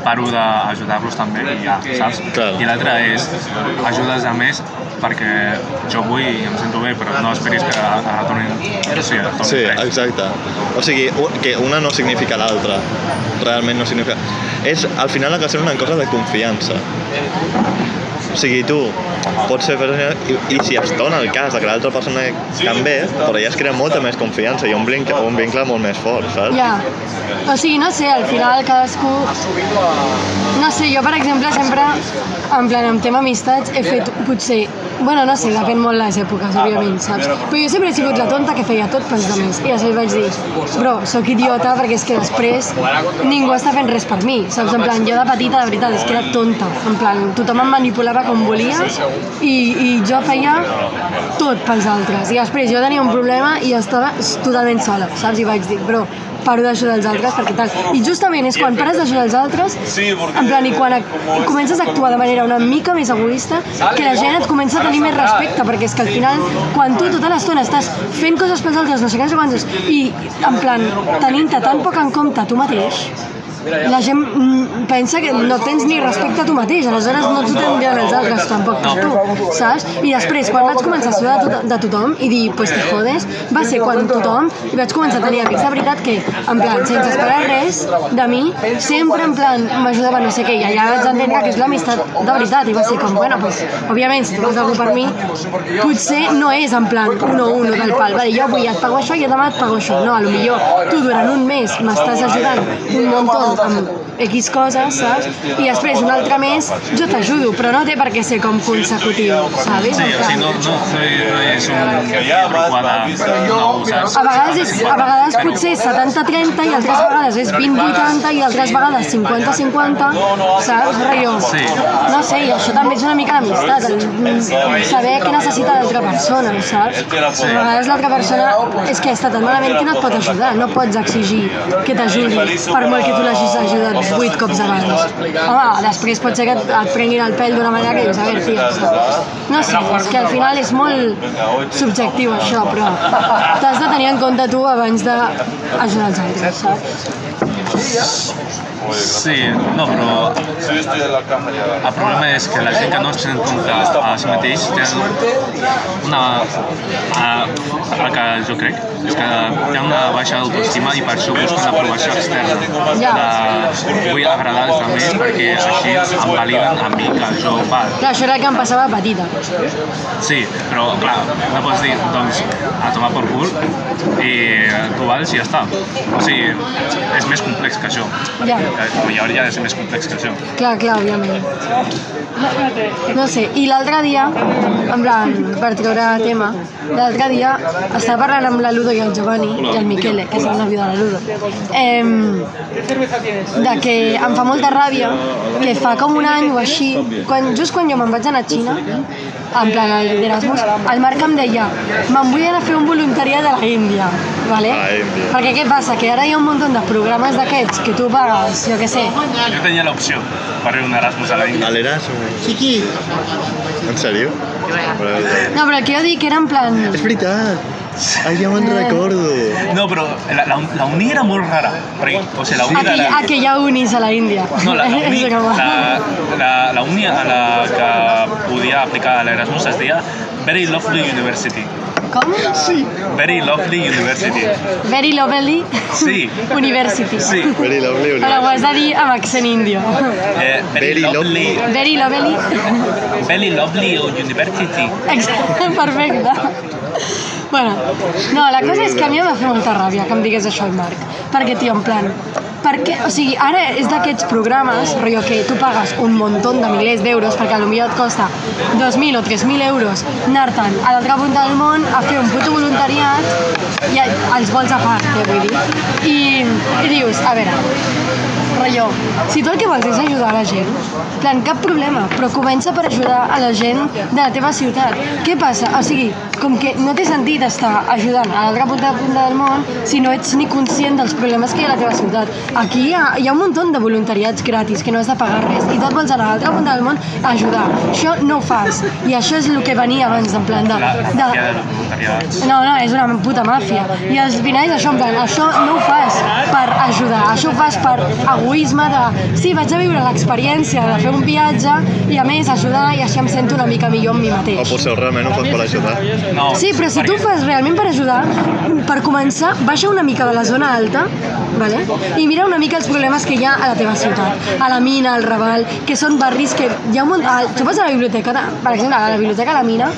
paro d'ajudar-los també i ja, saps? I l'altra és ajudar els altres perquè jo vull i em sento bé, però no esperis que retornin. Sí, exacte. O sigui, que una no significa l'altra. Realment no significa... Al final ha de ser una cosa de confiança. O sigui, tu pots ser i si es dona el cas que l'altra persona també, però ja es crea molta més confiança i un vincle molt més fort, saps? Ja, o sigui, no sé, al final cadascú... No sé, jo per exemple sempre, en plan, en tema amistats, he fet potser... Bueno, no sé, depèn molt les èpoques, òbviament, saps? Però jo sempre he sigut la tonta que feia tot pels altres. I després vaig dir, bro, sóc idiota perquè és que després ningú està fent res per mi, saps? En plan, jo de petita, de veritat, és que era tonta. En plan, tothom em manipulava com volia i jo feia tot pels altres. I després jo tenia un problema i estava totalment sola, saps? I vaig dir, bro, paro d'ajudar els altres perquè tal. I justament és quan pares d'ajudar els altres, en plan, i quan comences a actuar de manera una mica més egoista, que la gent et comença a tenir més respecte, perquè és que al final, quan tu tota l'estona estàs fent coses pels altres, no sé què, quantos, i en plan, tenint-te tan poc en compte tu mateix, la gent pensa que no tens ni respecte a tu mateix, aleshores no t'ho tindran els altres tampoc per tu, saps? I després, quan vaig començar a sudar de tothom i dir, pues te jodes, va ser quan tothom, i vaig començar a tenir amics de veritat que, en plan, sense esperar res de mi, sempre en plan m'ajudava no sé què, i allà vaig entendre que és l'amistat de veritat, i va ser com, bueno, pues, òbviament, si tu fas alguna per mi, potser no és en plan 1-1 del pal, vale, jo avui et pago això i demà et pago això, no, potser tu durant un mes m'estàs ajudant un muntó amb X coses, saps? I després un altre mes jo t'ajudo, però no té per què ser com consecutiu, saps? Sí, no és un preocupada, saps? A vegades potser és 70-30 i altres vegades és 20-80 i altres vegades 50-50, saps? No sé, i això també és una mica l'amistat, saber què necessita l'altra persona, saps? A vegades l'altra persona és que està tan malament que no et pot ajudar, no pots exigir que t'ajudi per molt que tu l'hagis ajudat 8 cops abans. Home, després pot ser que et prenguin el pèl d'una manera que dius, a veure, tia, no sé, és que al final és molt subjectiu això, però t'has de tenir en compte tu abans d'ajudar els altres, saps? Sí, no, però el problema és que la gent que no es tenen en compte a si mateix tenen el que jo crec és que tenen una baixa autoestima i per això busquen l'aprovació externa vull agradar als altres perquè així em validen a mi que jo val. Clar, això era el que em passava petita. Sí, però clar, no pots dir doncs a tomar per cul i tu vals i ja està. O sigui, és més complex que això. I ara ja és més complex que això. Clar, òbviament. No sé, i l'altre dia, en plan, per treure tema, l'altre dia estava parlant amb la Ludo i el Giovanni i el Michele, que és el nòvio de la Ludo, de que em fa molta ràbia que fa com un any o així, just quan jo me'n vaig anar a Xina, en plan d'Erasmus, el Marc em deia me'n vull anar a fer un voluntariat a l'Índia, ¿vale? Perquè què passa? Que ara hi ha un munt de programes d'aquests que tu pagues, jo què sé. Jo tenia l'opció per fer un Erasmus a l'Índia. A l'Erasmus? Sí. En sèrio? No, però el que jo dic era en plan... És veritat! Ai, ja me'n recordo! No, però la uni era molt rara. O sigui, la uni de la... Que hi ha unis a la Índia. No, la uni a la que podia aplicar a l'Erasmus es deia Very Lovely University. Com? Sí. Very Lovely University. Very Lovely sí. University. Sí. Very Lovely University. Però ho has de dir amb accent índio. Very Lovely. Very Lovely. Very Lovely University. Exacte, perfecte. Bueno, no, la cosa és que a mi em va fer molta ràbia que em digués això el Marc. Perquè, tio, en plan... O sigui, ara és d'aquests programes, rotllo, que tu pagues un muntó de milers d'euros perquè potser et costa 2.000 o 3.000 euros anar-te'n a l'altra punta del món a fer un puto voluntariat i els vols a part, vull dir. I dius, a veure, rotllo, si tu el que vols és ajudar a la gent, plan, cap problema, però comença per ajudar a la gent de la teva ciutat. Què passa? O sigui, com que no té sentit estar ajudant a l'altra punta del món si no ets ni conscient dels problemes que hi ha a la teva ciutat. Aquí hi ha un munt de voluntariats gratis que no has de pagar res i tu et vols anar a l'altra punta del món a ajudar. Això no ho fas. I això és el que venia abans, en plan de... No, és una puta màfia. I al final és això, en plan, això no ho fas per ajudar, això ho fas per egoisme de... Sí, vaig a viure l'experiència de fer un viatge i a més ajudar i així em sento una mica millor amb mi mateix. O potser realment ho fas per ajudar. No, sí, però si tu ho fas realment per ajudar, per començar, baixa una mica de la zona alta, vale? I mira una mica els problemes que hi ha a la teva ciutat, a la Mina, al Raval, que són barris que hi ha un munt... Tu vas a la biblioteca, per exemple, a la biblioteca de la Mina,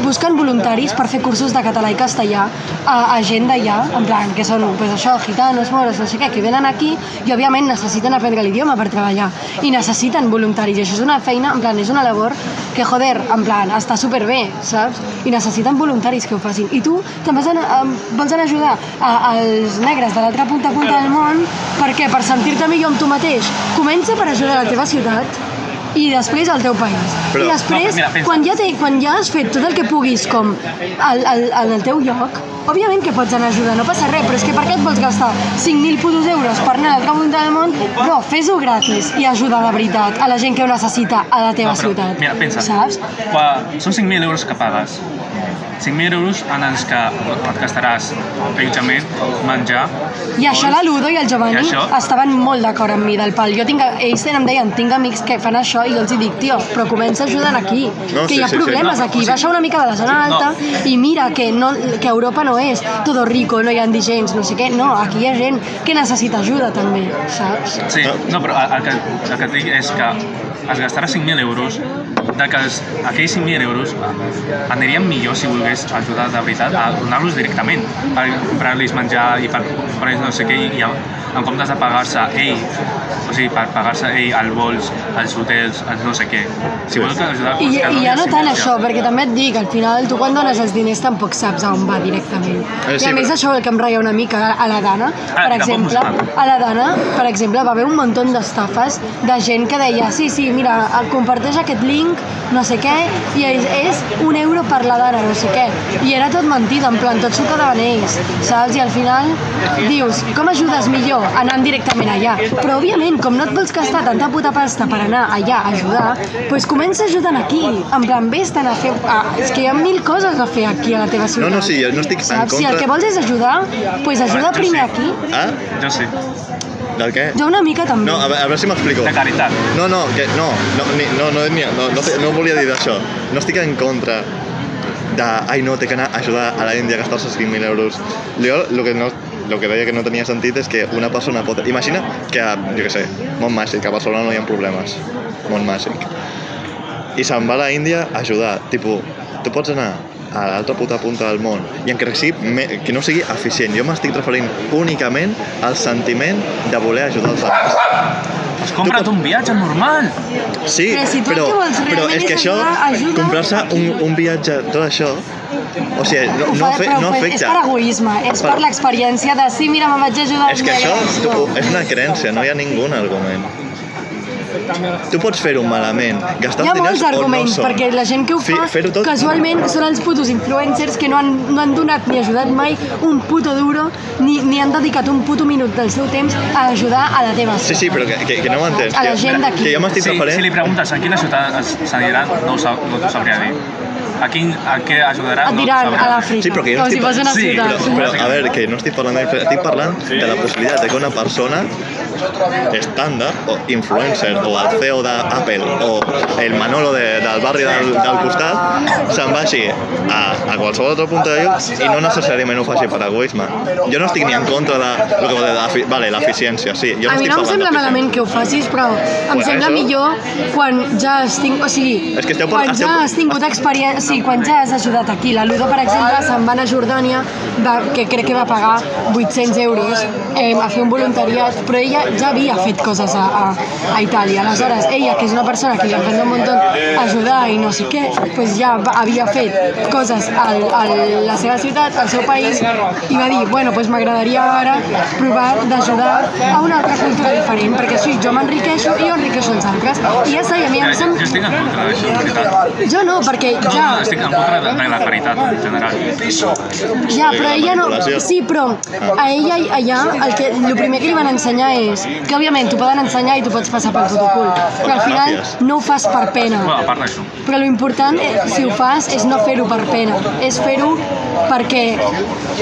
busquen voluntaris per fer cursos de català i castellà a gent d'allà, en plan, que són, pues això, gitanos, moros, no sé què, que venen aquí i, òbviament, necessiten aprendre l'idioma per treballar i necessiten voluntaris, i això és una feina, en plan, és una labor que, joder, en plan, està superbé, saps? I necessiten voluntaris que ho facin. I tu te'n vols anar a ajudar als negres de l'altra punta del món. Per què? Per sentir-te millor amb tu mateix. Comença per ajudar la teva ciutat i després al teu país. I després, quan ja has fet tot el que puguis com en el teu lloc, òbviament que pots anar a ajudar, no passa res, però és que per què et vols gastar 5.000 putos euros per anar a l'altra punta del món? Bro, fes-ho gratis i ajuda de veritat a la gent que ho necessita a la teva ciutat. Mira, pensa, saps? Són 5.000 euros que pagues. 5.000 euros en els que et gastaràs allotjament, menjar... I això la Ludo i el Giovanni estaven molt d'acord amb mi del pal. Ells em deien, tinc amics que fan això i jo els dic, tio, però comença ajudant aquí, que hi ha problemes aquí, baixa una mica de la zona alta i mira que Europa no és todo rico, no hi ha indigents, no sé què, no, aquí hi ha gent que necessita ajuda també, saps? Sí, no, però el que et dic és que es gastarà 5.000 euros, que aquells 5.000 euros anirien millor si volgués ajudar de veritat a donar-los directament per comprar-los menjar i per comprar-los no sé què i en comptes de pagar-se ell o sigui, per pagar-se ell els vols, els hotels, els no sé què. Si vols ajudar als I ja no tant això, perquè també et dic, al final tu quan dones els diners tampoc saps on va directament. I a més això el que em reia una mica a la Dana, per exemple, va haver un munt d'estafes de gent que deia sí, mira, comparteix aquest link, no sé què, i és €1 per la Dana, no sé què. I era tot mentida, en plan, tot s'ho quedaven ells, saps? I al final dius, com ajudes millor? Anant directament allà. Però, òbviament, com no et vols gastar tanta puta pasta per anar allà a ajudar, doncs comença ajudant aquí. En plan, vés-te'n a fer... És que hi ha 1000 coses a fer aquí a la teva ciutat. No, sí, jo no estic en contra... Si el que vols és ajudar, doncs ajuda primer aquí. Ah? Jo sí. Del què? Jo una mica també. No, a veure si m'explico. De caritat. No volia dir d'això. No estic en contra de, no, té que anar a ajudar a la Índia a gastar-se 5.000 euros. Jo, el que deia que no tenia sentit és que una persona pot... Imagina que, jo què sé, món màgic, a Barcelona no hi ha problemes. Món màgic. I se'n va a la Índia a ajudar. Tipo, tu pots anar a l'altra puta punta del món i encara que no sigui eficient. Jo m'estic referint únicament al sentiment de voler ajudar els altres. Pues compra't un viatge normal. Sí, però és que això, comprar-se un viatge, tot això, o sigui, no afecta. És per egoisme, és per l'experiència de sí, mira, me'n vaig ajudar. És que això és una creença, no hi ha ningú argument. Tu pots fer-ho malament, gastar els diners o no són. Hi ha molts arguments, perquè la gent que ho fa, casualment, són els putos influencers que no han donat ni ajudat mai un puto duro, ni han dedicat un puto minut del seu temps a ajudar a la teva ciutat. Sí, però que no m'entens. A la gent d'aquí. Que jo m'estic referent... Si li preguntes a quina ciutat s'aniran, no t'ho sabria dir. A què ajudarà? Et diran a l'Àfrica, sí, com si fos una ciutat. Però, a veure, que no estic parlant estic parlant de la possibilitat de que una persona estàndard, o influencer, o el CEO d'Apple, o el Manolo del barri del costat, se'n vagi a qualsevol altre punt de lloc i no necessàriament ho faci per egoisme. Jo no estic ni en contra de l'eficiència, sí. A mi no em sembla malament que ho facis, però em sembla millor quan ja has tingut... O sigui, quan ja has tingut experiència... Sí, quan ja has ajudat aquí. La Ludo, per exemple, se'n va anar a Jordània, que crec que va pagar 800 euros a fer un voluntariat, però ella ja havia fet coses a Itàlia. Aleshores, ella, que és una persona que li encanta un munt ajudar i no sé què, doncs ja havia fet coses a la seva ciutat, al seu país, i va dir, bueno, doncs m'agradaria ara provar d'ajudar a una altra cultura diferent, perquè així jo m'enriqueixo i jo enriqueixo els altres. I ja està, i a mi em sembla... Jo estic en contra d'això, en veritat. Jo no, perquè ja... Estic en contra de la caritat, en general. Ja, però ella no... Sí, però a ella allà el primer que li van ensenyar és que, òbviament, t'ho poden ensenyar i tu pots passar pel protocol, però al final no ho fas per pena. Bueno, a part d'això. Però l'important, si ho fas, és no fer-ho per pena, és fer-ho perquè,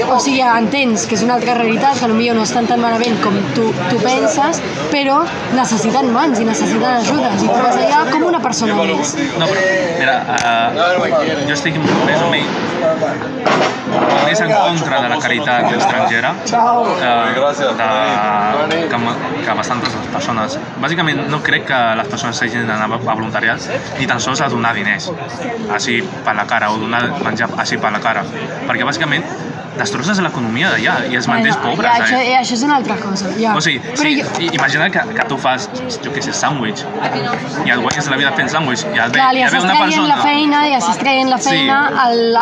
o sigui, entens que és una altra realitat, que potser no estan tan malament com tu penses, però necessiten mans i necessiten ajudes, i tu vas allà com una persona més. No, però, mira, jo estic més o menys en contra de la caritat estrangera que bastantes persones. Bàsicament no crec que les persones s'hagin d'anar a voluntariats ni tan sols a donar diners així per la cara o donar menjar així per la cara, perquè bàsicament destrosses l'economia d'allà i els mantens pobres. Això és una altra cosa, ja. O sigui, imagina que tu fas, jo què sé, sàndwich i et guanyes la vida fent sàndwich i et ve una persona... La feina, i estàs traient la feina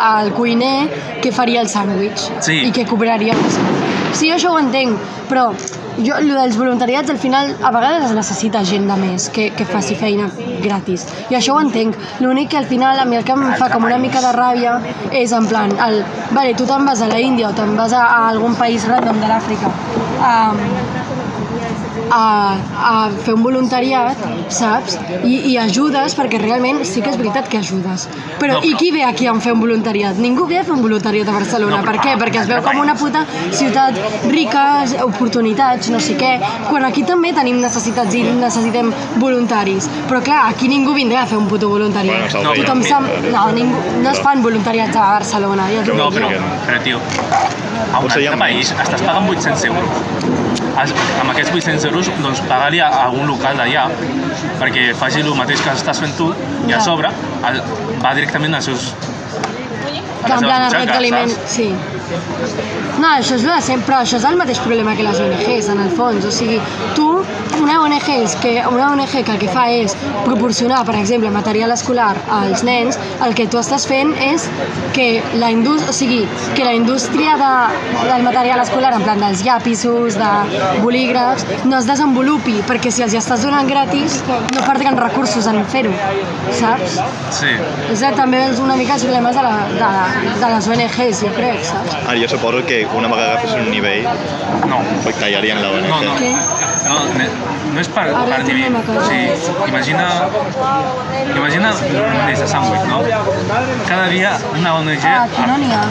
al cuiner que faria el sàndwich i que cobraria. Sí, això ho entenc, però el dels voluntariats al final a vegades es necessita gent de més que faci feina gratis, i això ho entenc. L'únic que al final a mi el que em fa com una mica de ràbia és en plan, vale, tu te'n vas a la Índia o te'n vas a algun país random de l'Àfrica a fer un voluntariat, saps? I ajudes, perquè realment sí que és veritat que ajudes. Però i qui ve aquí a fer un voluntariat? Ningú ve a fer un voluntariat a Barcelona. Per què? Perquè es veu com una puta ciutat rica, oportunitats, no sé què, quan aquí també tenim necessitats i necessitem voluntaris. Però clar, aquí ningú vindrà a fer un puto voluntariat. No es fan voluntariats a Barcelona. No, però tio, a un altre país estàs pagant 800 euros. Amb aquests 800 euros, doncs pagar-li a algun local d'allà perquè faci el mateix que estàs fent tu i a sobre va directament als seus... En plan, el regaliment, sí. No, això és el de sempre, però això és el mateix problema que les ONGs, en el fons. O sigui, tu, una ONG que el que fa és proporcionar, per exemple, material escolar als nens, el que tu estàs fent és que la indústria del material escolar, en plan dels llapisos, de bolígrafs, no es desenvolupi, perquè si els estàs donant gratis, no perdran recursos en fer-ho, saps? Sí. També és una mica els problemes de les ONGs, jo crec, saps? Ara, jo suposo que una vegada fes un nivell, tallarien la ONG. No. Què? No és per nivell. O sigui, imagina l'organització de Sandwich, no? Cada dia una ONG Aquí no n'hi ha.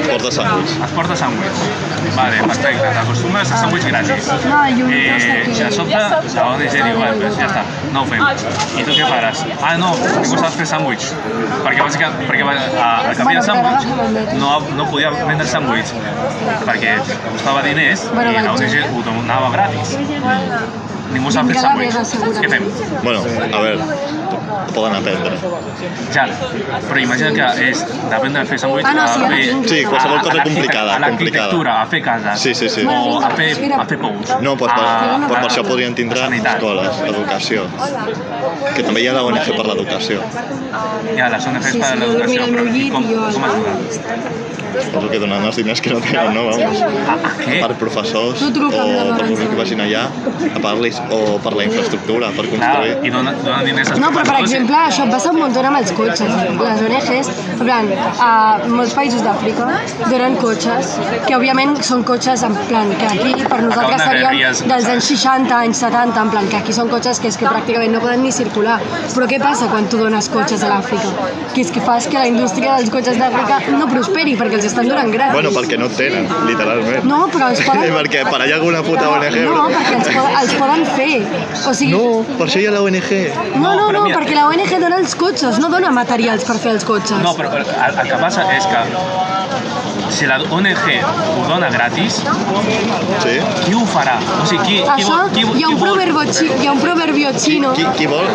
Porta sàndwich. es porta sàndwich. Vale, perfecte, t'acostumes a sàndwich gratis. No, i un està aquí. I de sobte la ONG diu, pues ja està, no ho fem. I tu què faràs? Ah, no, ningú sap fer sàndwich. Perquè al canvi de sàndwich no podia vendre sàndwich perquè costava diners i la ONG ho donava gratis. Ningú sap fer sàndwich. Què fem? Bueno, a veure, ho poden aprendre. Ja, però imagina que és d'aprendre a fer sàndwich Ah, no, sí, ara tinc. Sí, qualsevol cosa complicada. A l'arquitectura, a fer cases. Sí. O a fer pous. No, doncs per això podrien tindre escoles, educació. Que també hi ha l'ONG per l'educació. Hi ha les ONGs per l'educació, però com ajudar? Suposo que donant els diners que no tenen, no? Vamos. A què? Per professors o per els que vagin allà a pagar-los o per la infraestructura, per construir. I donen diners als No, però per professors. exemple, això passa un munt amb els cotxes. Les ONGs, en plan, a molts països d'Àfrica donen cotxes, que òbviament són cotxes en plan, que aquí per nosaltres serien dels anys 60, anys 70, en plan, que aquí són cotxes que és que pràcticament no poden ni circular. Però què passa quan tu dones cotxes a l'Àfrica? Que és que fas que la indústria dels cotxes d'Àfrica no prosperi, perquè els estan donant gratis. Bueno, perquè no tenen, literalment. No, però els poden... Perquè per allà alguna puta ONG... No, perquè els poden fer. O sigui... No, per això hi ha la ONG. No, perquè la ONG dona els cotxes, no dona materials per fer els cotxes. No, però el que passa és que si la ONG ho dona gratis, Sí? qui ho farà? O sigui, Això, hi ha un proverbio xino. Qui vol?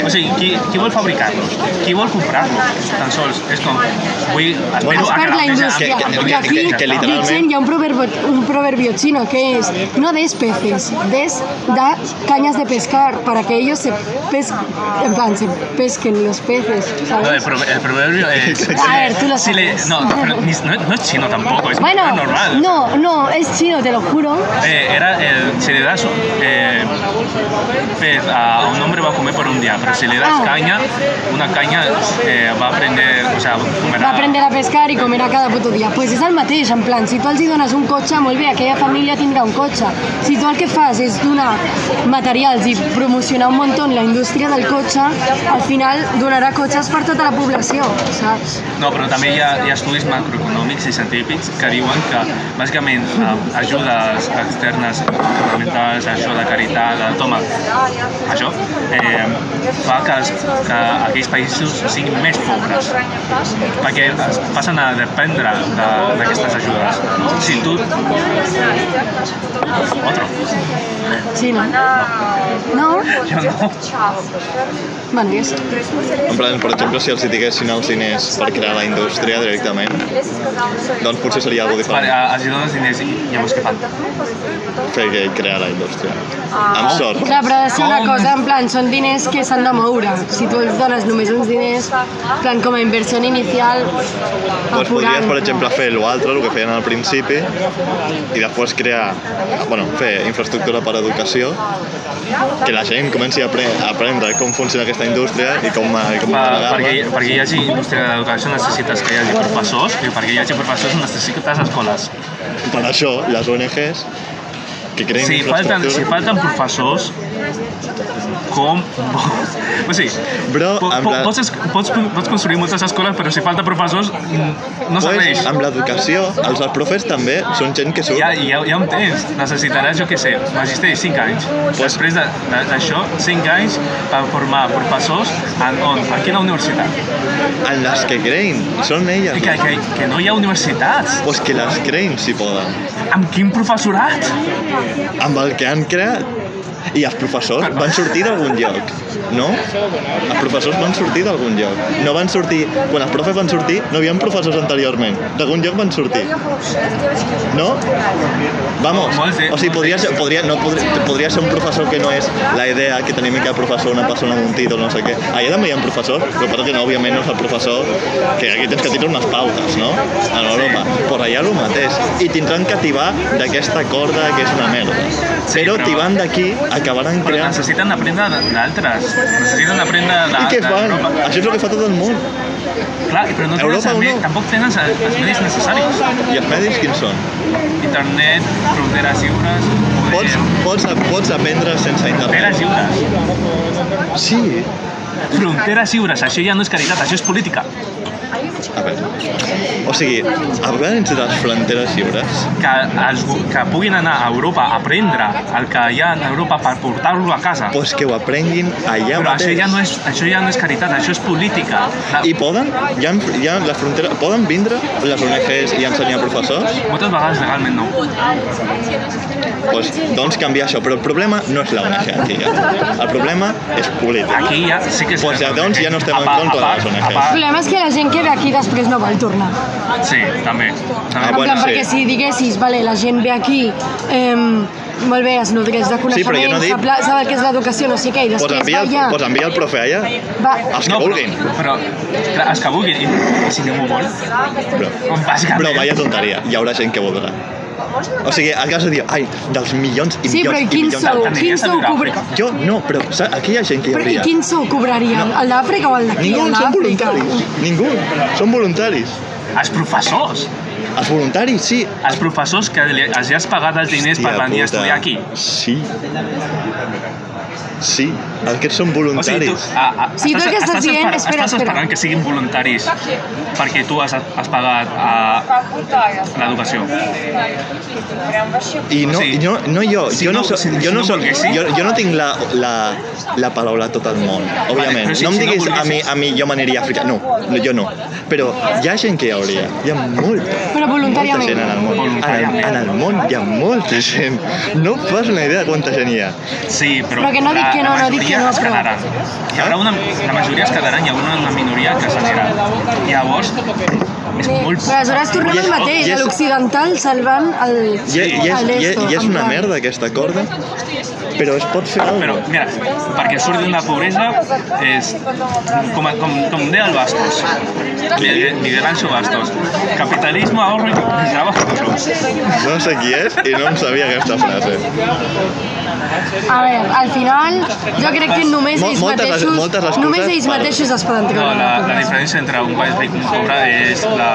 O sigui, qui vol fabricar-los? Qui vol comprar-los? Tan sols és com... Bueno, Es perd la indústria. I aquí, que literalment- Dixen, hi ha un proverbio chino que es no des peces, des da cañas de pescar para que ellos se pesquen los peces, No, ¿sabes? el proverbio es... A ver, tú lo sabes. No, pero no es chino tampoco, es Bueno, normal. no, es chino, te lo juro. Si le das pez a un hombre va a comer por un día, pero si le das caña, una caña va a aprender, o sea, comerà... Va aprender a pescar i comerà cada puto dia. Pues és el mateix, en plan, si tu els hi dones un cotxe, molt bé, aquella família tindrà un cotxe. Si tu el que fas és donar materials i promocionar un munt la indústria del cotxe, al final donarà cotxes per tota la població, saps? No, però també hi ha estudis macroeconòmics i científics que diuen que, bàsicament, ajudes externes governamentals, això de caritat, això, fa que aquells països siguin més pobres, perquè passen a dependre d'aquestes ajudes. Si tu... Otro. Sí, no? No? Jo no. Bueno, és... En plan, per exemple, si els hi diguessin els diners per crear la indústria directament, doncs potser seria alguna cosa Vale, diferent. els hi dones diners i llavors què fan? Fer que crear la indústria. Amb sort. Clar, però ha de ser una cosa, en plan, són diners que s'han de moure. Si tu els dones només uns diners, en plan, com a inversió inicial, Doncs podries, per exemple, fer l'altre, el que feien al principi, i després crear, fer infraestructura per a educació, que la gent comenci a aprendre com funciona aquesta indústria i com navegar-la. Perquè hi hagi indústria de l'educació necessites que hi hagi professors i perquè hi hagi professors necessites escoles. Per això, les ONGs que creen Si infraestructura... falten professors, com... O sigui, Bro, en plan- pots construir moltes escoles, però si falta professors no serveix. Amb l'educació, els profes també són gent que surt... Ja un temps, necessitaràs, jo què sé, magisteri 5 anys. Després d'això, 5 anys per formar professors a quina universitat? En les que creïn, són elles. Que no hi ha universitats. Pues que les creïn, si poden. Amb quin professorat? Amb el que han creat. I els professors van sortir d'algun lloc, no? Els professors van sortir d'algun lloc. No van sortir... Quan els profes van sortir, no hi havia professors anteriorment. D'algun lloc van sortir. No? Vamos. O sigui, podria ser un professor que no és la idea que tenim que el professor, una persona amb un títol, no sé què. Allà també hi ha professors, però que no, òbviament no és el professor que aquí tens que tindre unes pautes, no? A Europa. Però allà el mateix. I tindran que tibar d'aquesta corda que és una merda. Però tibant d'aquí acabaran creant... Però necessiten aprendre d'altres. Necessiten aprendre d'Europa. I què fan? Això és el que fa tot el món. Clar, però no tenen tampoc tenen els medis necessaris. I els medis quins són? Internet, fronteres lliures... Pots aprendre sense internet. Fronteres lliures. Sí. Fronteres lliures, això ja no és caritat, això és política. A veure, o sigui, abans de les fronteres lliures... Que puguin anar a Europa a aprendre el que hi ha a Europa per portar-lo a casa. Doncs que ho aprenguin allà mateix. Però això ja no és caritat, això és política. I poden? Hi ha les fronteres... Poden vindre les ONGs i ensenyar professors? Moltes vegades legalment no. Doncs canviar això, però el problema no és la ONG aquí, ja. El problema és polític. Aquí ja sí que és... Doncs ja no estem en contra de les ONGs. El problema és que la gent que ve aquí després no vol tornar. Sí, també. En plan, perquè si diguessis, vale, la gent ve aquí, molt bé, es nodreix de coneixement, sap el que és l'educació, no sé què, i després d'allà... Pots enviar el profe allà? Els que vulguin. Però els que vulguin, i si ningú vol? Però vaya tonteria, hi haurà gent que voldrà. O sigui, el cas de dir, dels milions i milions i milions... Sí, però quin sou cobraria? Jo no, però aquí hi ha gent que hi hauria. I quin sou cobraria? El d'Àfrica o el d'aquí? Ningú, són voluntaris. Ningú, són voluntaris. Els professors. Els voluntaris, sí. Els professors que els has pagat els diners per venir a estudiar aquí. Sí, aquests són voluntaris. O sigui, tu el que estàs dient... Estàs esperant que siguin voluntaris perquè tu has pagat l'educació. I no jo. Jo no tinc la paraula a tot el món, òbviament. No em diguis a mi jo m'aniria a Àfrica. No, jo no. Però hi ha gent que hi hauria. Hi ha molta gent en el món. En el món hi ha molta gent. No et fas una idea de quanta gent hi ha. Sí, però que no dic que no, dic que no, però... Hi haurà la majoria es quedaran, hi haurà una minoria que s'anirà. Llavors, és molt... Però aleshores tornem al mateix, a l'occidental salvant el d'esto. I és una merda aquesta corda, però es pot fer alguna cosa. Però, mira, perquè surtin de la pobresa és, com deia el Bastos, Miguel Ancho Bastos, capitalismo, ahorro y trabajo duro. No sé qui és i no em sabia aquesta frase. A veure, al final, jo crec que només ells mateixos es poden treure. No, la diferència entre un país ric i un pobre és la...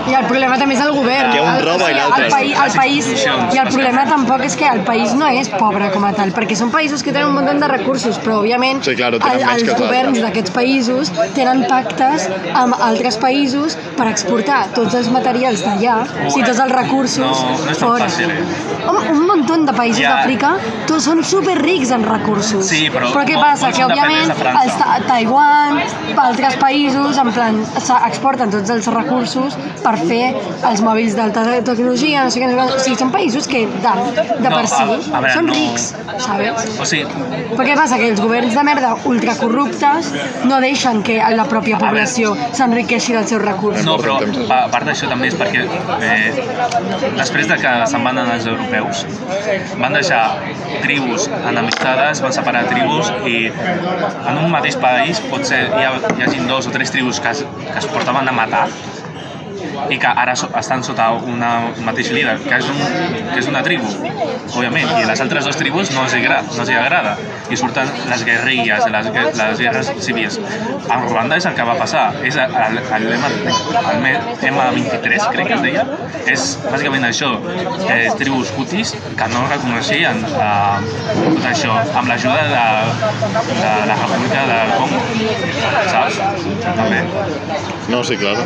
I el problema també és el govern. Que un roba i l'altre. I el problema tampoc és que el país no és pobre com a tal, perquè són països que tenen un munt de recursos, però òbviament els governs d'aquests països tenen pactes amb altres països per exportar tots els materials d'allà, o sigui, tots els recursos fora. Un munt de països d'Àfrica són superrics en recursos. Sí, però què passa? Que òbviament Taiwan, altres països, en plan, exporten tots els recursos per fer els mòbils d'alta tecnologia, no sé què, o sigui, són països que de per si són rics, ¿sabes? Però què passa? Que els governs de merda ultracorruptes no deixen que la pròpia població s'enriqueixi dels seus recursos. No, però a part d'això també és perquè després de que se'n van anar els europeus van deixar tribus enemistades, van separar tribus i en un mateix país potser hi hagi 2 o 3 tribus que es portaven a matar i que ara estan sota un mateix líder, que és una tribu, òbviament, i les altres 2 tribus no els hi agrada, i surten les guerrilles, les guerres civils. A Ruanda és el que va passar, és el M23, crec que es deia, és bàsicament això, tribus hutis que no reconeixien tot això, amb l'ajuda de la República del Congo. saps? També. No, sí, claro. O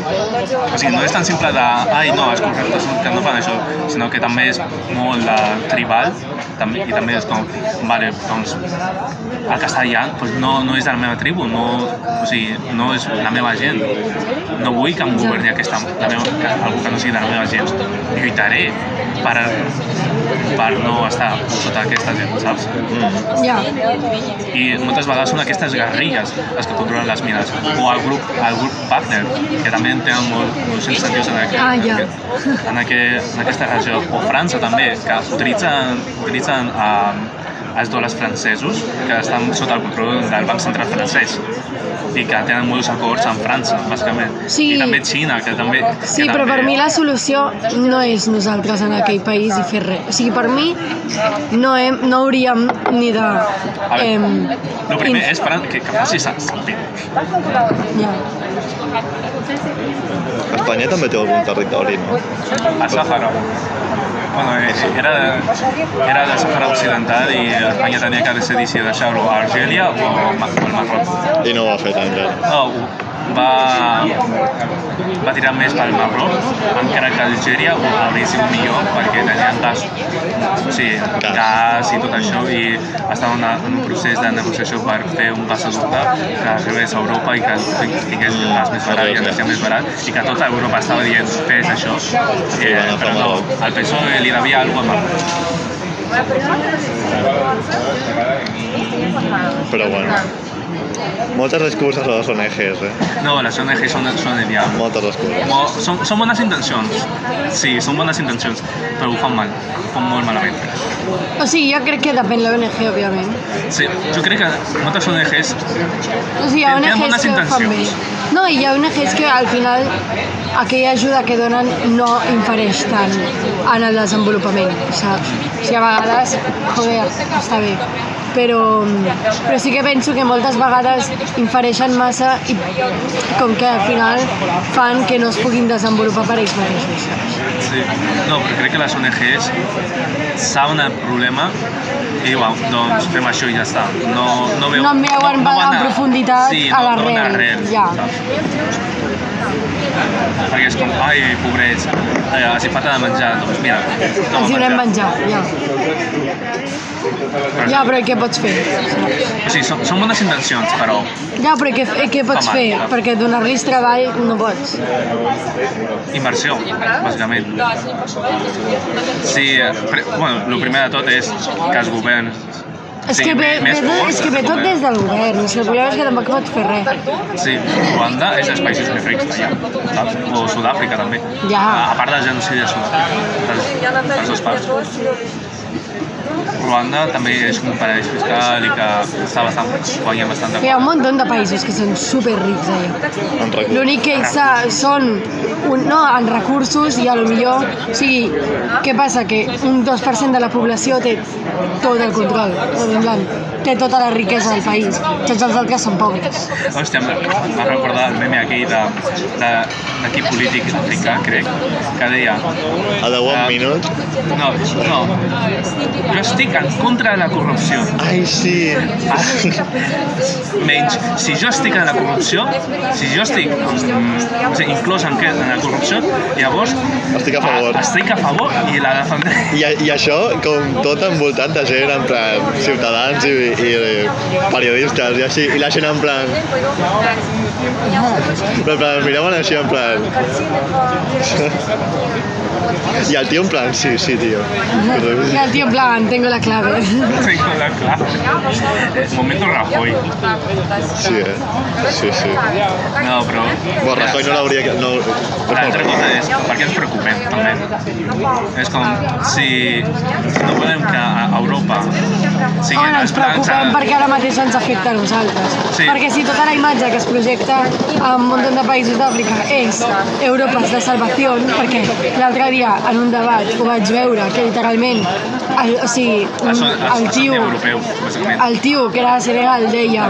sigui, no és tan simple de, ai, no, els corruptes que no fan això, sinó que també és molt tribal, i també és com, vale, doncs, el que està allà pues no és de la meva tribu, o sigui, no és la meva gent. No vull que em governi algú que no sigui de la meva gent. Lluitaré per no estar sota aquesta gent, saps? Ja. I moltes vegades són aquestes guerrilles les que controlen les mines. O el grup Wagner, que també tenen molts incentius en aquesta regió. O França també, que utilitzen els dòlars francesos que estan sota el control del Banc Central francès i que tenen molts acords amb França, bàsicament. Sí. I també Xina, que també... Sí, però per mi la solució no és nosaltres en aquell país i fer res. O sigui, per mi no hauríem ni de... El primer és que facis sentit. Ja. Espanya també té algun territori, no? El Sàhara. Bueno, era del Sàhara Occidental i Espanya tenia que decidir si deixar-lo a Argèlia o al Marroc. I no ho ha fet encara. No, va tirar més pel Marroc, encara que Algèria ho hauria sigut millor perquè tenien gas, gas i tot això, i estaven en un procés de negociació per fer un gasoducte que arribés a Europa i que tingués gas més barat i energia més barat, i que tota Europa estava dient fes això, però no, al PSOE li devia alguna cosa al Marroc. Però bueno, moltes excuses a les ONGs, No, les ONGs són el diable. Moltes excuses. Són bones intencions, sí, són bones intencions, però ho fan mal, ho fan molt malament. O sigui, jo crec que depèn de l'ONG, òbviament. Sí, jo crec que moltes ONGs tenen bones intencions. No, hi ha ONGs que al final aquella ajuda que donen no infereix tant en el desenvolupament, saps? O sigui, a vegades, joder, està bé. Però sí que penso que moltes vegades infereixen massa i com que al final fan que no es puguin desenvolupar per ells mateixos. Sí. No, però crec que les ONGs saben el problema i diuen, doncs fem això i ja està. No veuen en profunditat a l'arrel. Ja. Perquè és com, ai, pobrets, els hi falta de menjar, doncs mira, els hi donem menjar, ja. Ja, però què pots fer? O sigui, són bones intencions, però... Ja, però què pots fer? Perquè donar-los treball no pots. Inversió, bàsicament. Sí, bueno, el primer de tot és que els governs... És que ve tot des del govern, el problema és que tampoc pots fer res. Sí, Ruanda és dels països més rics d'allà, saps? O Sud-àfrica també. Ja. A part del genocidi de Sud-àfrica, dels dos parts. Ruanda també és un paradís fiscal i que guanya bastant de... Hi ha un munt de països que són superrics allà. L'únic que ells són en recursos i potser... O sigui, què passa? Que un 2% de la població té tot el control. Té tota la riquesa del país. Tots els altres són pobres. Hòstia, m'ha recordat el meme aquell d'equip polític africà, crec, que deia... A the 1 minute? No. Jo estic en contra de la corrupció. Ai, sí. Menys, si jo estic en la corrupció, si jo estic inclòs en la corrupció, llavors estic a favor i la defendré. I això, com tot envoltat de gent, en plan, ciutadans i periodistes i així, i la gent en plan... miraven així en plan... Y al tío en plan, sí, tío. Y al tío en plan, tengo la clave. Tengo la clave. Momento Rajoy. Sí, sí. No, però... Bueno, Rajoy no l'hauria... L'altra cosa és, per què ens preocupem, també? És com, si no volem que a Europa siguin ens preocupem perquè ara mateix ens afecta a nosaltres. Sí. Perquè si tota la imatge que es projecta a un munt de països d'Àfrica és Europa és de salvació, perquè l'altre dia en un debat ho vaig veure, que literalment el tio que era de Senegal deia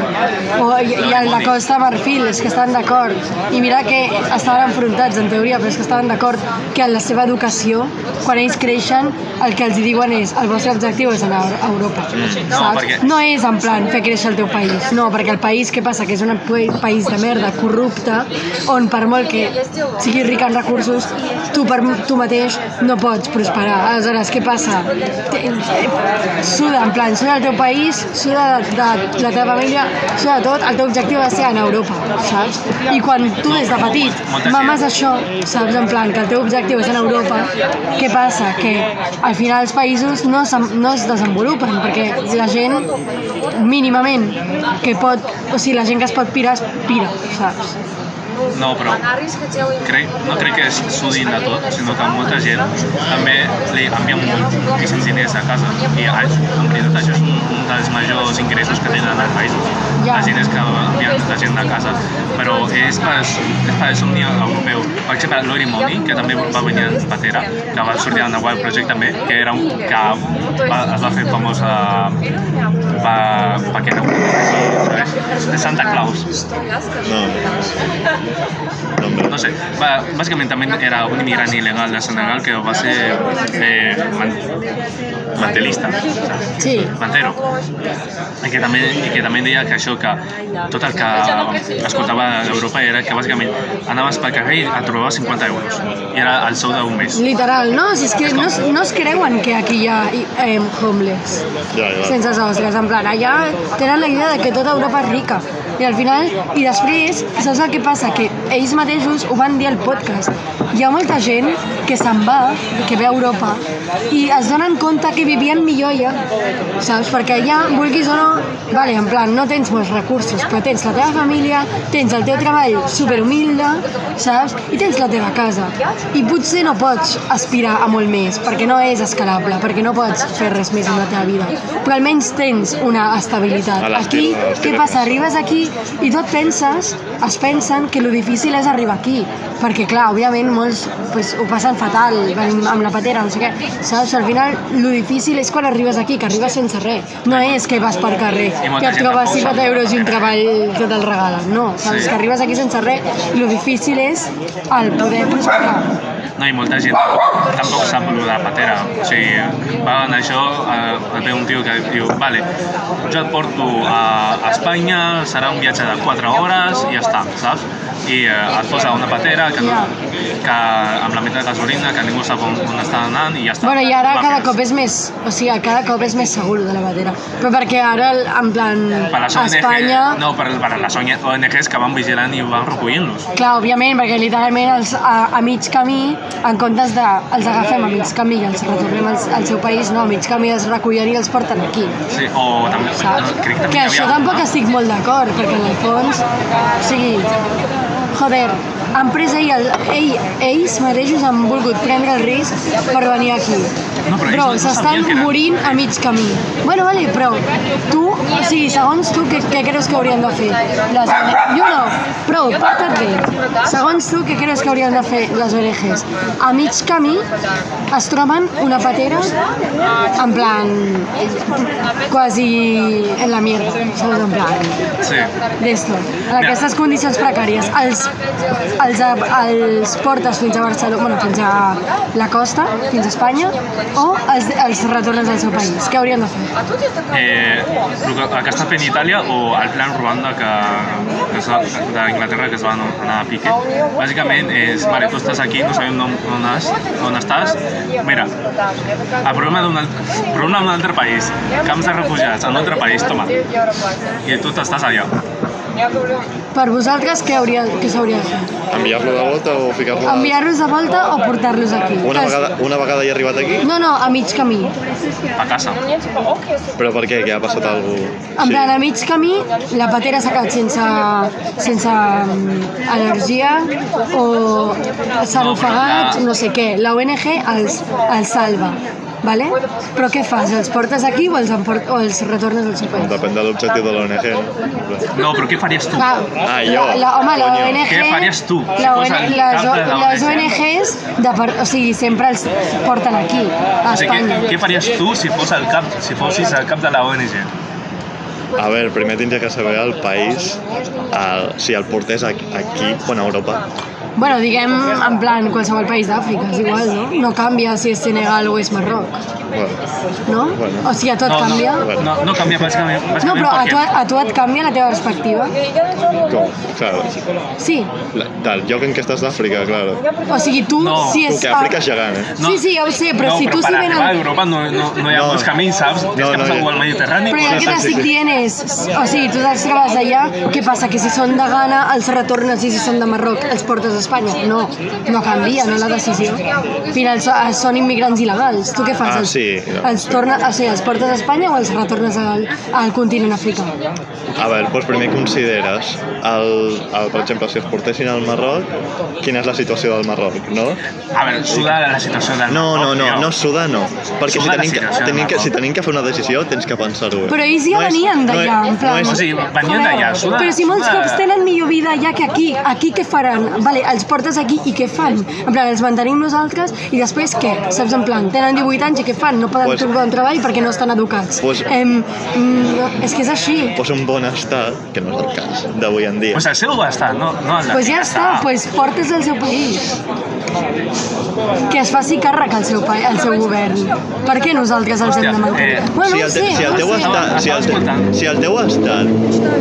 i el de Costa Marfil és que estan d'acord, i mira que estaven enfrontats en teoria, però és que estaven d'acord que en la seva educació, quan ells creixen, el que els diuen és el vostre objectiu és anar a Europa, saps? No no és en plan fer créixer el teu país, no, perquè el país, què passa? Que és un país de merda, corrupte, on per molt que sigui ric en recursos, tu per tu mateix no pots prosperar. Aleshores, què passa? Suda, en plan, suda el teu país, suda de la teva família, suda de tot, el teu objectiu ha de ser en Europa, saps? I quan tu des de petit mames això, saps? En plan, que el teu objectiu és en Europa, què passa? Que al final els països no es desenvolupen, perquè la gent mínimament que pot, o sigui, la gent que es pot pirar, saps? No, però no crec que es sudin de tot, sinó que molta gent també li envien moltíssims diners a casa i en realitat això és un dels majors ingressos que tenen els països, els diners que envien la gent de casa, però és per el somni europeu. Per exemple, Lori Money, que també va venir en Patera, que va sortir en el Wild Project també, que es va fer famós perquè era de Santa Claus. No sé, bàsicament també era un immigrant il·legal de Senegal que va ser mantelista, sí. Mantero, i que també deia que això, que tot el que escoltava d'Europa era que bàsicament anaves pel carrer i et trobaves 50 euros i era el sou d'un mes. Literal, no? Si és que no es creuen que aquí hi ha homeless sense sostres, en plan, allà tenen la idea de que tota Europa és rica i al final, i després, saps el que passa? Que ells mateixos ho van dir al podcast. Hi ha molta gent que se'n va, que ve a Europa, i es donen compte que vivien millor allà, saps? Perquè allà, vulguis o no, vale, en plan, no tens molts recursos, però tens la teva família, tens el teu treball superhumilde, saps? I tens la teva casa. I potser no pots aspirar a molt més, perquè no és escalable, perquè no pots fer res més amb la teva vida. Però almenys tens una estabilitat. Aquí, què passa? Arribes aquí i tu es pensen que lo difícil és arribar aquí, perquè clar, òbviament molts ho passen fatal, amb la patera, no sé què, saps? Al final lo difícil és quan arribes aquí, que arribes sense res, no és que vas per carrer, que et trobes 50 euros i un treball que te'l regalen, no, saps? Que arribes aquí sense res i lo difícil és el poder prosperar. No, i molta gent tampoc sap el de la patera. O sigui, va anar això, ve un tio que diu, vale, jo et porto a Espanya, serà un viatge de 4 hores i ja està, saps? I et posa una patera que amb la meta de gasolina, que ningú sap on està anant i ja està. Bueno, i ara cada cop és més, o sigui, cada cop és més segur de la patera. Però perquè ara, en plan, a Espanya... No, per les ONGs que van vigilant i van recollint-los. Clar, òbviament, perquè literalment a mig camí, en comptes de els agafem a mig camí i els retornem al seu país, no, a mig camí els recullen i els porten aquí. Sí, o també... Crec que això tampoc estic molt d'acord, perquè en el fons, o sigui, joder, han pres ells mateixos han volgut prendre el risc per venir aquí. Però s'estan morint a mig camí. Bueno, vale, però tu, o sigui, segons tu, què creus que haurien de fer? Jo no, però porta't bé. Segons tu, què creus que haurien de fer les ONGs? A mig camí es troben una patera en plan quasi en la mierda, saps? En plan d'esto, en aquestes condicions precàries. Els portes fins a Barcelona, bueno, fins a la costa, fins a Espanya, o els retornes al seu país? Què haurien de fer? El que està fent Itàlia o el plan Ruanda d'Anglaterra que es va anar a pique, bàsicament és, vale, tu estàs aquí, no sabem on estàs, mira, el problema d'un altre país, camps de refugiats en un altre país, toma, i tu estàs allà. Per vosaltres, què s'hauria de fer? Enviar-lo de volta o ficar-lo... Enviar-los de volta o portar-los aquí? Una vegada hi ha arribat aquí? No, a mig camí. A casa. Però per què? Que ha passat alguna cosa? En plan, a mig camí, la patera s'ha quedat sense energia o s'han ofegat, no sé què. La ONG els salva. Vale? Però què fas? Els portes aquí o els retornes al seu país? Depèn de l'objectiu de l'ONG, no? No, però què faries tu? Jo? Home, la ONG... Què faries tu? Les ONGs, o sigui, sempre els porten aquí, a Espanya. Què faries tu si fossis el cap de la ONG? A veure, primer tindria que saber el país, si el portés aquí, o a Europa, Bueno, diguem, en plan, qualsevol país d'Àfrica, és igual, no? No canvia si és Senegal o és Marroc. No? O sigui, a tu et canvia? No canvia bàsicament No, però a tu et canvia la teva perspectiva? Com? Claro. Sí. Del lloc en què estàs d'Àfrica, claro. O sigui, tu, si és... Que Àfrica és gegant, Sí, sí, ja ho sé, però si tu si venen... No, però per arribar a Europa no hi ha molts camins, saps? Tens que passar al Mediterrani. Però el que t'estic dient és... O sigui, tu saps que vas allà, què passa? Que si són de Ghana, els retornes, i si són de Marroc, els portes a Espanya? No canvia, no la decisió. Al final són immigrants il·legals. Tu què fas? Els portes a Espanya o els retornes al continent africà? A veure, doncs primer consideres, per exemple, si es portessin al Marroc, quina és la situació del Marroc, no? A veure, sudar la situació del Marroc. No, sudar no. Perquè si tenim que fer una decisió, tens que pensar-ho. Però ells ja venien d'allà, en plan... O sigui, venien d'allà, sudar... Però si molts cops tenen millor vida allà que aquí. Aquí què faran? Vale, els portes aquí i què fan? En plan, els mantenim nosaltres i després què? Saps, en plan, tenen 18 anys i què fan? No poden trobar un treball perquè no estan educats. És que és així. Pues un bon estat, que no és el cas d'avui en dia. Pues el seu estat, no? Pues ja està, pues portes el seu país. Que es faci càrrec al seu govern. Per què nosaltres els hem de mantenir? Bueno, no sé. Si el teu estat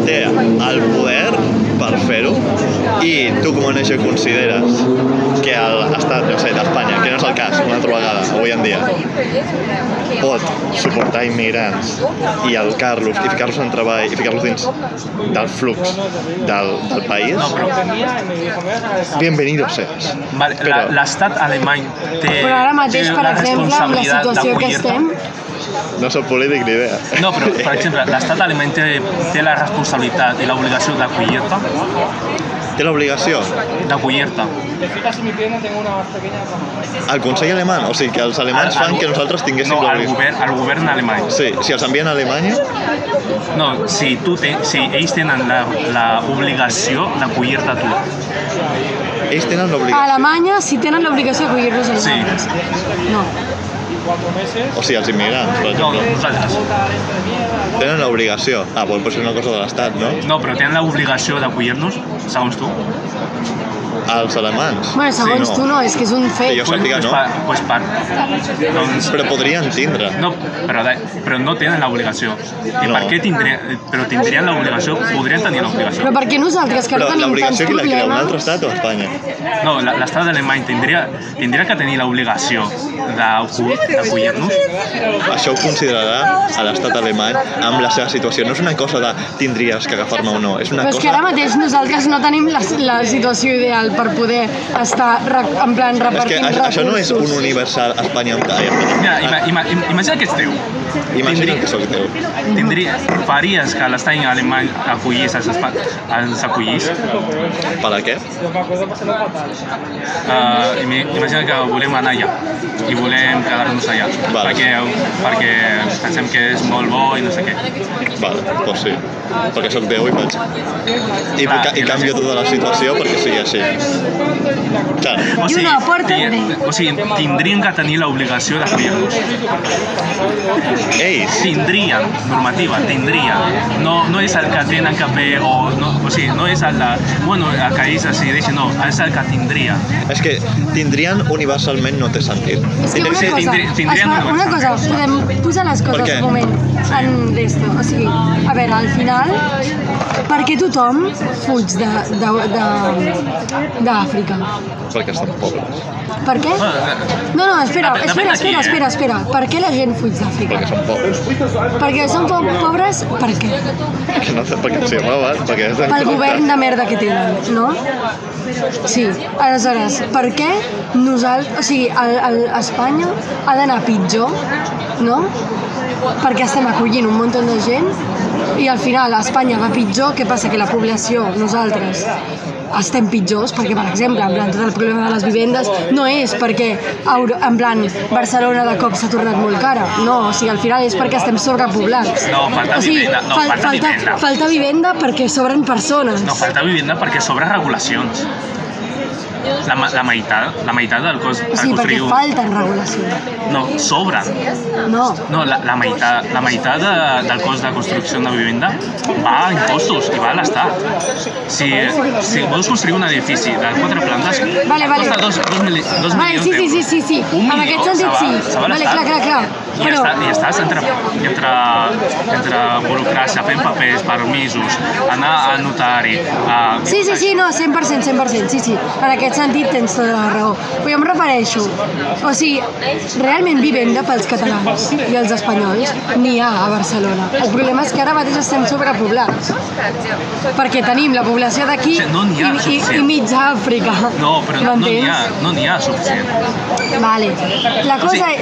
té el poder per fer-ho i tu com a nació consideres que l'estat, no sé, d'Espanya, que no és el cas, una altra vegada, avui en dia, pot suportar immigrants i educar-los i ficar-los en treball i ficar-los dins del flux del país, bienvenidos seas. Vale, l'estat alemany té... Però ara mateix, per exemple, amb la situació que estem... No soc polític ni idea. No, però, per exemple, l'estat alemany té la responsabilitat i l'obligació d'acollir-te? Té l'obligació? D'acollir-te. El Consell alemany? O sigui, que els alemanys fan que nosaltres tinguéssim l'obligació. No, el govern alemany. Sí, si els envien a Alemanya? No, si ells tenen l'obligació d'acollir-te a tu. Ells tenen l'obligació? A Alemanya sí tenen l'obligació d'acollir-los als altres. No. O sigui, els immigrants, per exemple. No, nosaltres. Tenen l'obligació. Pot ser una cosa de l'Estat, no? No, però tenen l'obligació d'acollir-nos, segons tu. Els alemanys? Bueno, segons tu no, és que és un fet. Que jo sàpiga, no? Pues part. Però podrien tindre. No, però no tenen l'obligació. I per què però tindrien l'obligació, podrien tenir l'obligació. Però per què nosaltres, que no tenim tants problemes? Però l'obligació qui la crea, un altre estat o Espanya? No, l'estat alemany tindria que tenir l'obligació d'acollir-nos. Això ho considerarà a l'estat alemany amb la seva situació. No és una cosa de tindries que agafar-me o no. És una cosa... Però és que ara mateix nosaltres no tenim la situació ideal per poder estar en plan repartint recursos. És que això no és un universal a Espanya amb Mira, imagina que ets teu. Imagina que sóc teu. Faries que l'estat alemany acollís els acollís? Per a què? Imagina que volem anar allà i volem quedar-nos allà perquè pensem que és molt bo i no sé què. Vale, doncs sí, perquè sóc teu i faig. I canvio tota la situació perquè sigui així. O sigui, tindrien que tenir l'obligació d'acollir-nos. Ells? Tindrien, normativa, tindrien. No és el que tenen que fer o sigui, no és el que ells decideixen, no, és el que tindria. És que tindrien universalment no té sentit. És que una cosa, podem posar les coses un moment en d'esto. O sigui, a veure, al final, per què tothom fuig d'Àfrica? Perquè estan pobres. Per què? No, espera. Per què la gent fuig d'Àfrica? Perquè són pobres. Perquè són pobres, per què? Perquè s'hi roben, perquè... Pel govern de merda que tenen, no? Sí, aleshores, per què nosaltres... O sigui, Espanya ha d'anar pitjor, no? Perquè estem acollint un munt de gent i al final a Espanya va pitjor. Què passa? Que la població, nosaltres, estem pitjors, perquè, per exemple, en plan, tot el problema de les vivendes no és perquè, en plan, Barcelona de cop s'ha tornat molt cara. No, o sigui, al final és perquè estem sobrepoblats. No, falta vivenda. Falta vivenda perquè sobren persones. No, falta vivenda perquè sobren regulacions. la meitat del cost per Sí, perquè construir... falten regulacions. No, sobren. No. No, la meitat del cost de construcció de vivenda va a impostos i va a l'Estat. Si vols construir un edifici de 4 plantes, Vale. costa 2 milions d'euros. Vale, sí. En aquest sentit sí. Vale, clar. Però... I estàs entre burocràcia, fent papers, permisos, anar al notari... Sí, no, 100%, sí. En aquest sentit tens tota la raó. Però jo em refereixo, o sigui, realment vivenda pels catalans i els espanyols n'hi ha a Barcelona. El problema és que ara mateix estem sobrepoblats, perquè tenim la població d'aquí i mitja Àfrica. No, però no n'hi ha suficient. Vale. La cosa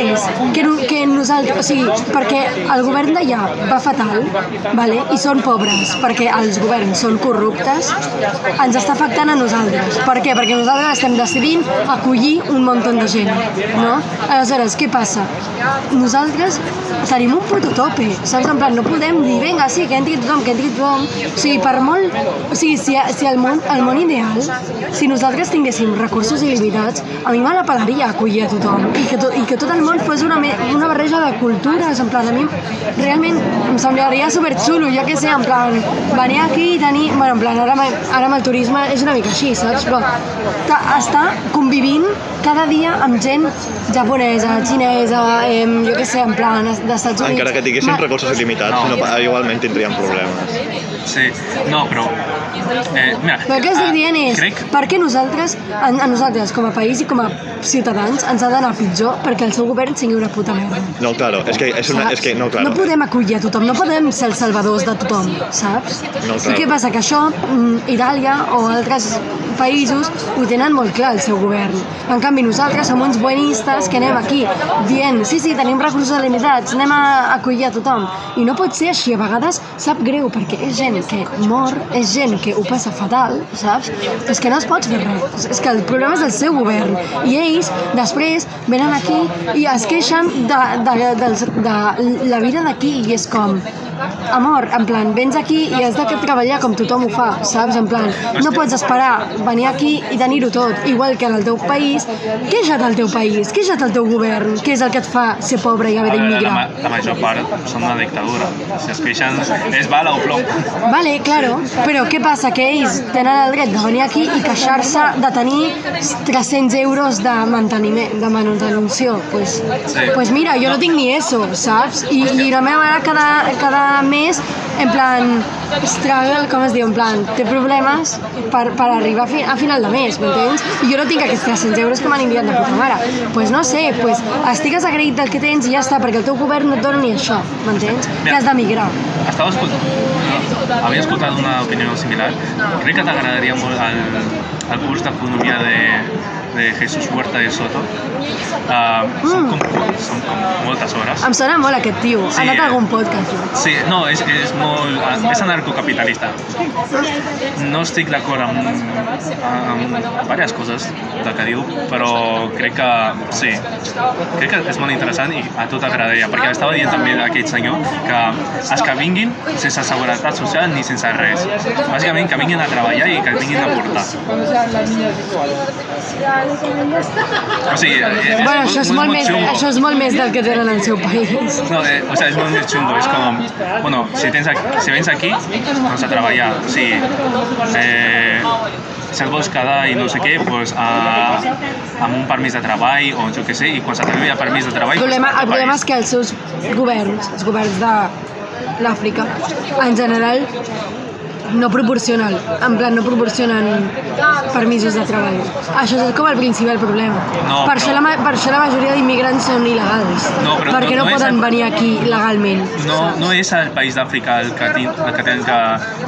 és que nosaltres, o sigui, perquè el govern d'allà va fatal, vale? I són pobres, perquè els governs són corruptes, ens està afectant a nosaltres. Per què? Perquè nosaltres estem decidint acollir un munt de gent, no? Aleshores, què passa? Nosaltres tenim un puto tope, saps? En plan, no podem dir, vinga, sí, que entri tothom. O sigui, per molt... O sigui, si el món ideal, si nosaltres tinguéssim recursos il·limitats, a mi me la pelaria acollir a tothom i que tot el món fos una barreja de cultures, en plan, a mi realment em semblaria superxulo, jo què sé, en plan, venir aquí i tenir... Bueno, en plan, ara amb el turisme és una mica així, saps? Però estar convivint cada dia amb gent japonesa, xinesa, jo què sé, en plan, d'Estats Units... Encara que tinguéssim recursos il·limitats, igualment tindríem problemes. Sí, no, però... Mira, però el que estic dient és, per què a nosaltres com a país i com a ciutadans ens ha d'anar pitjor perquè el seu govern sigui una puta merda? No, claro, és que no, claro. No podem acollir a tothom, no podem ser els salvadors de tothom, saps? No, claro. I què passa? Que això, Itàlia o altres països ho tenen molt clar el seu govern. En canvi, nosaltres som uns buenistes que anem aquí dient, sí, tenim recursos limitats, anem a acollir a tothom. I no pot ser així, a vegades sap greu, perquè és gent que mor, és gent que ho passa fatal, saps? És que no es pot fer res, és que el problema és el seu govern. I ells, després, venen aquí i es queixen de la vida d'aquí, i és com... Amor, en plan, vens aquí i has de treballar com tothom ho fa, saps? En plan, no pots esperar venir aquí i tenir-ho tot, igual que en el teu país. Queixa't al teu país, queixa't al teu govern, què és el que et fa ser pobre i haver d'immigrar. La major part són una dictadura. Si es queixen, és bala o plom. Vale, claro, però què passa? Que ells tenen el dret de venir aquí i queixar-se de tenir 300 euros de manteniment, de manutenció. Pues mira, jo no tinc ni eso, saps? I la meva mare cada mes, en plan, struggle, com es diu, en plan, té problemes per arribar a final de mes, m'entens? I jo no tinc aquests 300 euros que m'han enviat de puta mare. Pues no sé, pues estigues agraït del que tens i ja està, perquè el teu govern no et dona ni això, m'entens? Que has d'emigrar. Havia escoltat una opinió similar. Crec que t'agradaria molt el curs d'economia de Jesús Huerta de Soto. Són com moltes hores. Em sona molt aquest tio. Ha anat a algun podcast. Sí, no, és molt... És anarcocapitalista. No estic d'acord amb diverses coses del que diu, però crec que és molt interessant i a tu t'agradaria, perquè estava dient també aquest senyor que els que vinguin sense seguretat social ni sense res. Bàsicament que vinguin a treballar i que vinguin a portar. O sigui, bueno, això és molt més del que tenen al seu país. No, o sigui, és molt més xungo. És com, bueno, si vens aquí, doncs a treballar. O sigui, si et vols quedar i no sé què, doncs amb un permís de treball o jo què sé, i quan s'acabi el permís de treball... El problema és que els seus governs, els governs de l'Àfrica, en general, no proporcionen permisos de treball. Això és com el principal problema. Per això la majoria d'immigrants són il·legals, perquè no poden venir aquí legalment. No és el país d'Àfrica el que tenen que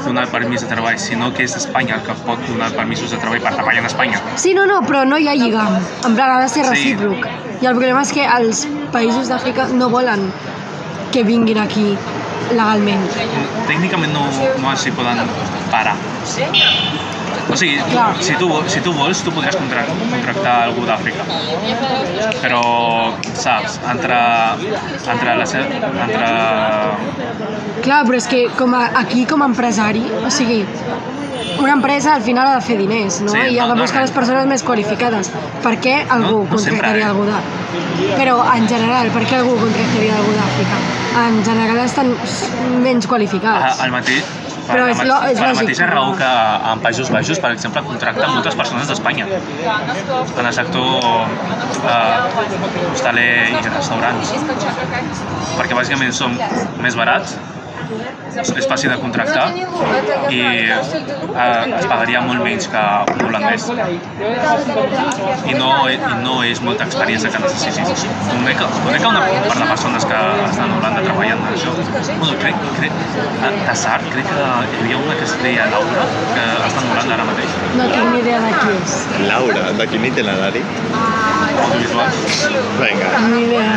donar permís de treball, sinó que és Espanya el que pot donar permisos de treball per treballar en Espanya. Sí, però no hi ha lligam. En plan, ha de ser recíproc. I el problema és que els països d'Àfrica no volen que vinguin aquí legalment. Tècnicament no s'hi poden parar. O sigui, si tu vols, tu podries contractar algú d'Àfrica. Però, saps, entre... Clar, però és que aquí com a empresari, o sigui, una empresa al final ha de fer diners, no? I ha de buscar les persones més qualificades. Per què algú contractaria algú Però en general, per què algú contractaria algú d'Àfrica? En general estan menys qualificats. El mateix, però és la lògic. mateixa raó que en Països Baixos, per exemple, contracten moltes persones d'Espanya en el sector hostaler i restaurants, perquè bàsicament són més barats, és fàcil de contractar i es pagaria molt menys que un holandès i no és molta experiència que necessitis. Conec una part de persones que estan a Holanda treballant en això. De SAR, crec que hi havia una que es deia Laura, que està a Holanda ara mateix. No tinc ni idea de qui és. Laura, de quin itinerari? Audiovisuals. Vinga. Ni idea.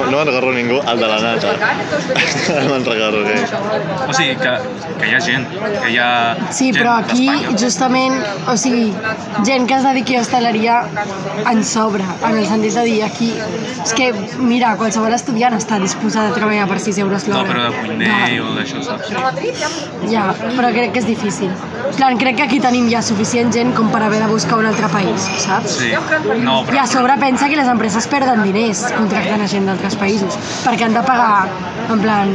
No me'n regarro ningú, el de la nata. No me'n regarro ell. O sigui, que hi ha gent, que hi ha Sí, gent però aquí, d'Espanya. justament, o sigui, gent que es dediqui a hostaleria en sobre, en el sentit de dir, aquí, és que, mira, qualsevol estudiant està disposat a treballar per 6 euros l'hora. No, però de cuiner o d'això, saps? Ja, però crec que és difícil. En plan, crec que aquí tenim ja suficient gent com per haver de buscar un altre país, saps? Sí, no, I a sobre pensa que les empreses perden diners contractant a gent d'altres països, perquè han de pagar, en plan,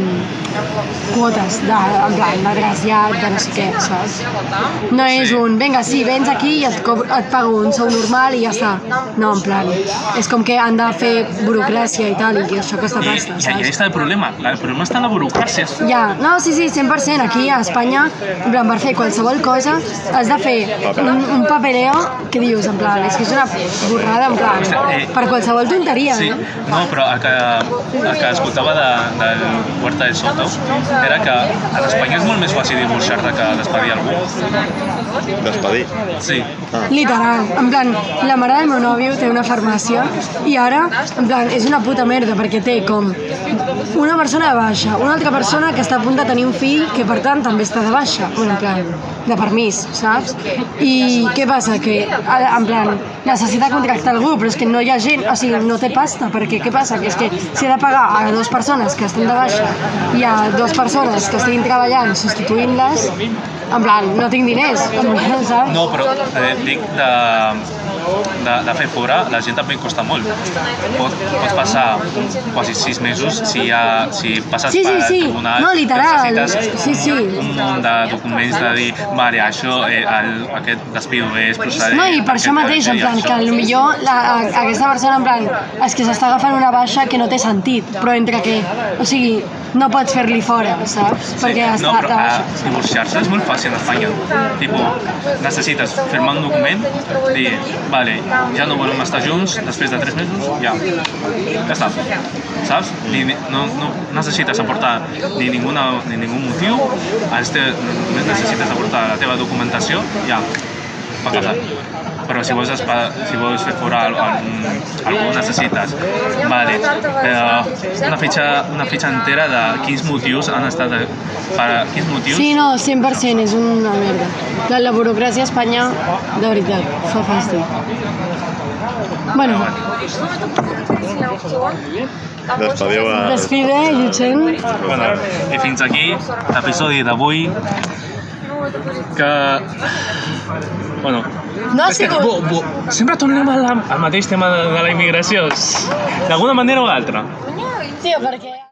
quotes, en plan, de trasllat, de no sé què, saps? No és un, vinga, sí, vens aquí i et pago un sou normal i ja està. No, en plan, és com que han de fer burocràcia i tal, i això costa pasta, I ahí saps? està el problema està en la burocràcia. Ja, no, sí, 100%. Aquí a Espanya, en plan, per fer qualsevol cosa, has de fer un papeleo que dius, en plan, és que és una borrada, en plan, per qualsevol tonteria, Sí, no, però el que escoltava del Huerta de Soto era que a Espanya és molt més fàcil divorciar-te que despedir algú. Despedir. Sí. Literal, en plan, la mare del meu nòvio té una farmàcia i ara, en plan, és una puta merda perquè té com una persona de baixa, una altra persona que està a punt de tenir un fill que per tant també està de baixa, bueno, en plan, de permís, saps? I què passa? Que, en plan, necessita contractar algú, però és que no hi ha gent, o sigui, no té pasta, perquè què passa? Que és que si he de pagar a 2 persones que estan de baixa i a 2 persones que estiguin treballant substituint-les, en plan, no tinc diners, saps? No, però dic de fer fora, la gent també costa molt. Pots passar quasi 6 mesos si passes Sí, per no, literal, necessites un munt de documents de dir, vale, això, aquest despido és procedent. No, i per això mateix, en plan, que potser aquesta persona, en plan, és que s'està agafant una baixa que no té sentit, però entre que, o sigui, no pots fer-li fora, saps? Perquè està de baixa. Divorciar-se és molt fàcil a Espanya. Tipo, necessites firmar un document, dir, vale, ja no volem estar junts, després de 3 mesos, ja està, saps? No necessites aportar ni ningú motiu, només necessites aportar la teva documentació, ja, va casar. Però si vols fer fora algú necessites, vale, una fitxa entera de quins motius han estat, quins motius... Sí, no, 100% és una merda. La burocràcia a Espanya, de veritat, fa fàstic. Bueno, Despediu a... despide, Llutxen. Bueno, i fins aquí l'episodi d'avui, que... Bueno, No ha és que sigut... sempre tornem al mateix tema de la immigració, d'alguna manera o d'altra. Tio, perquè...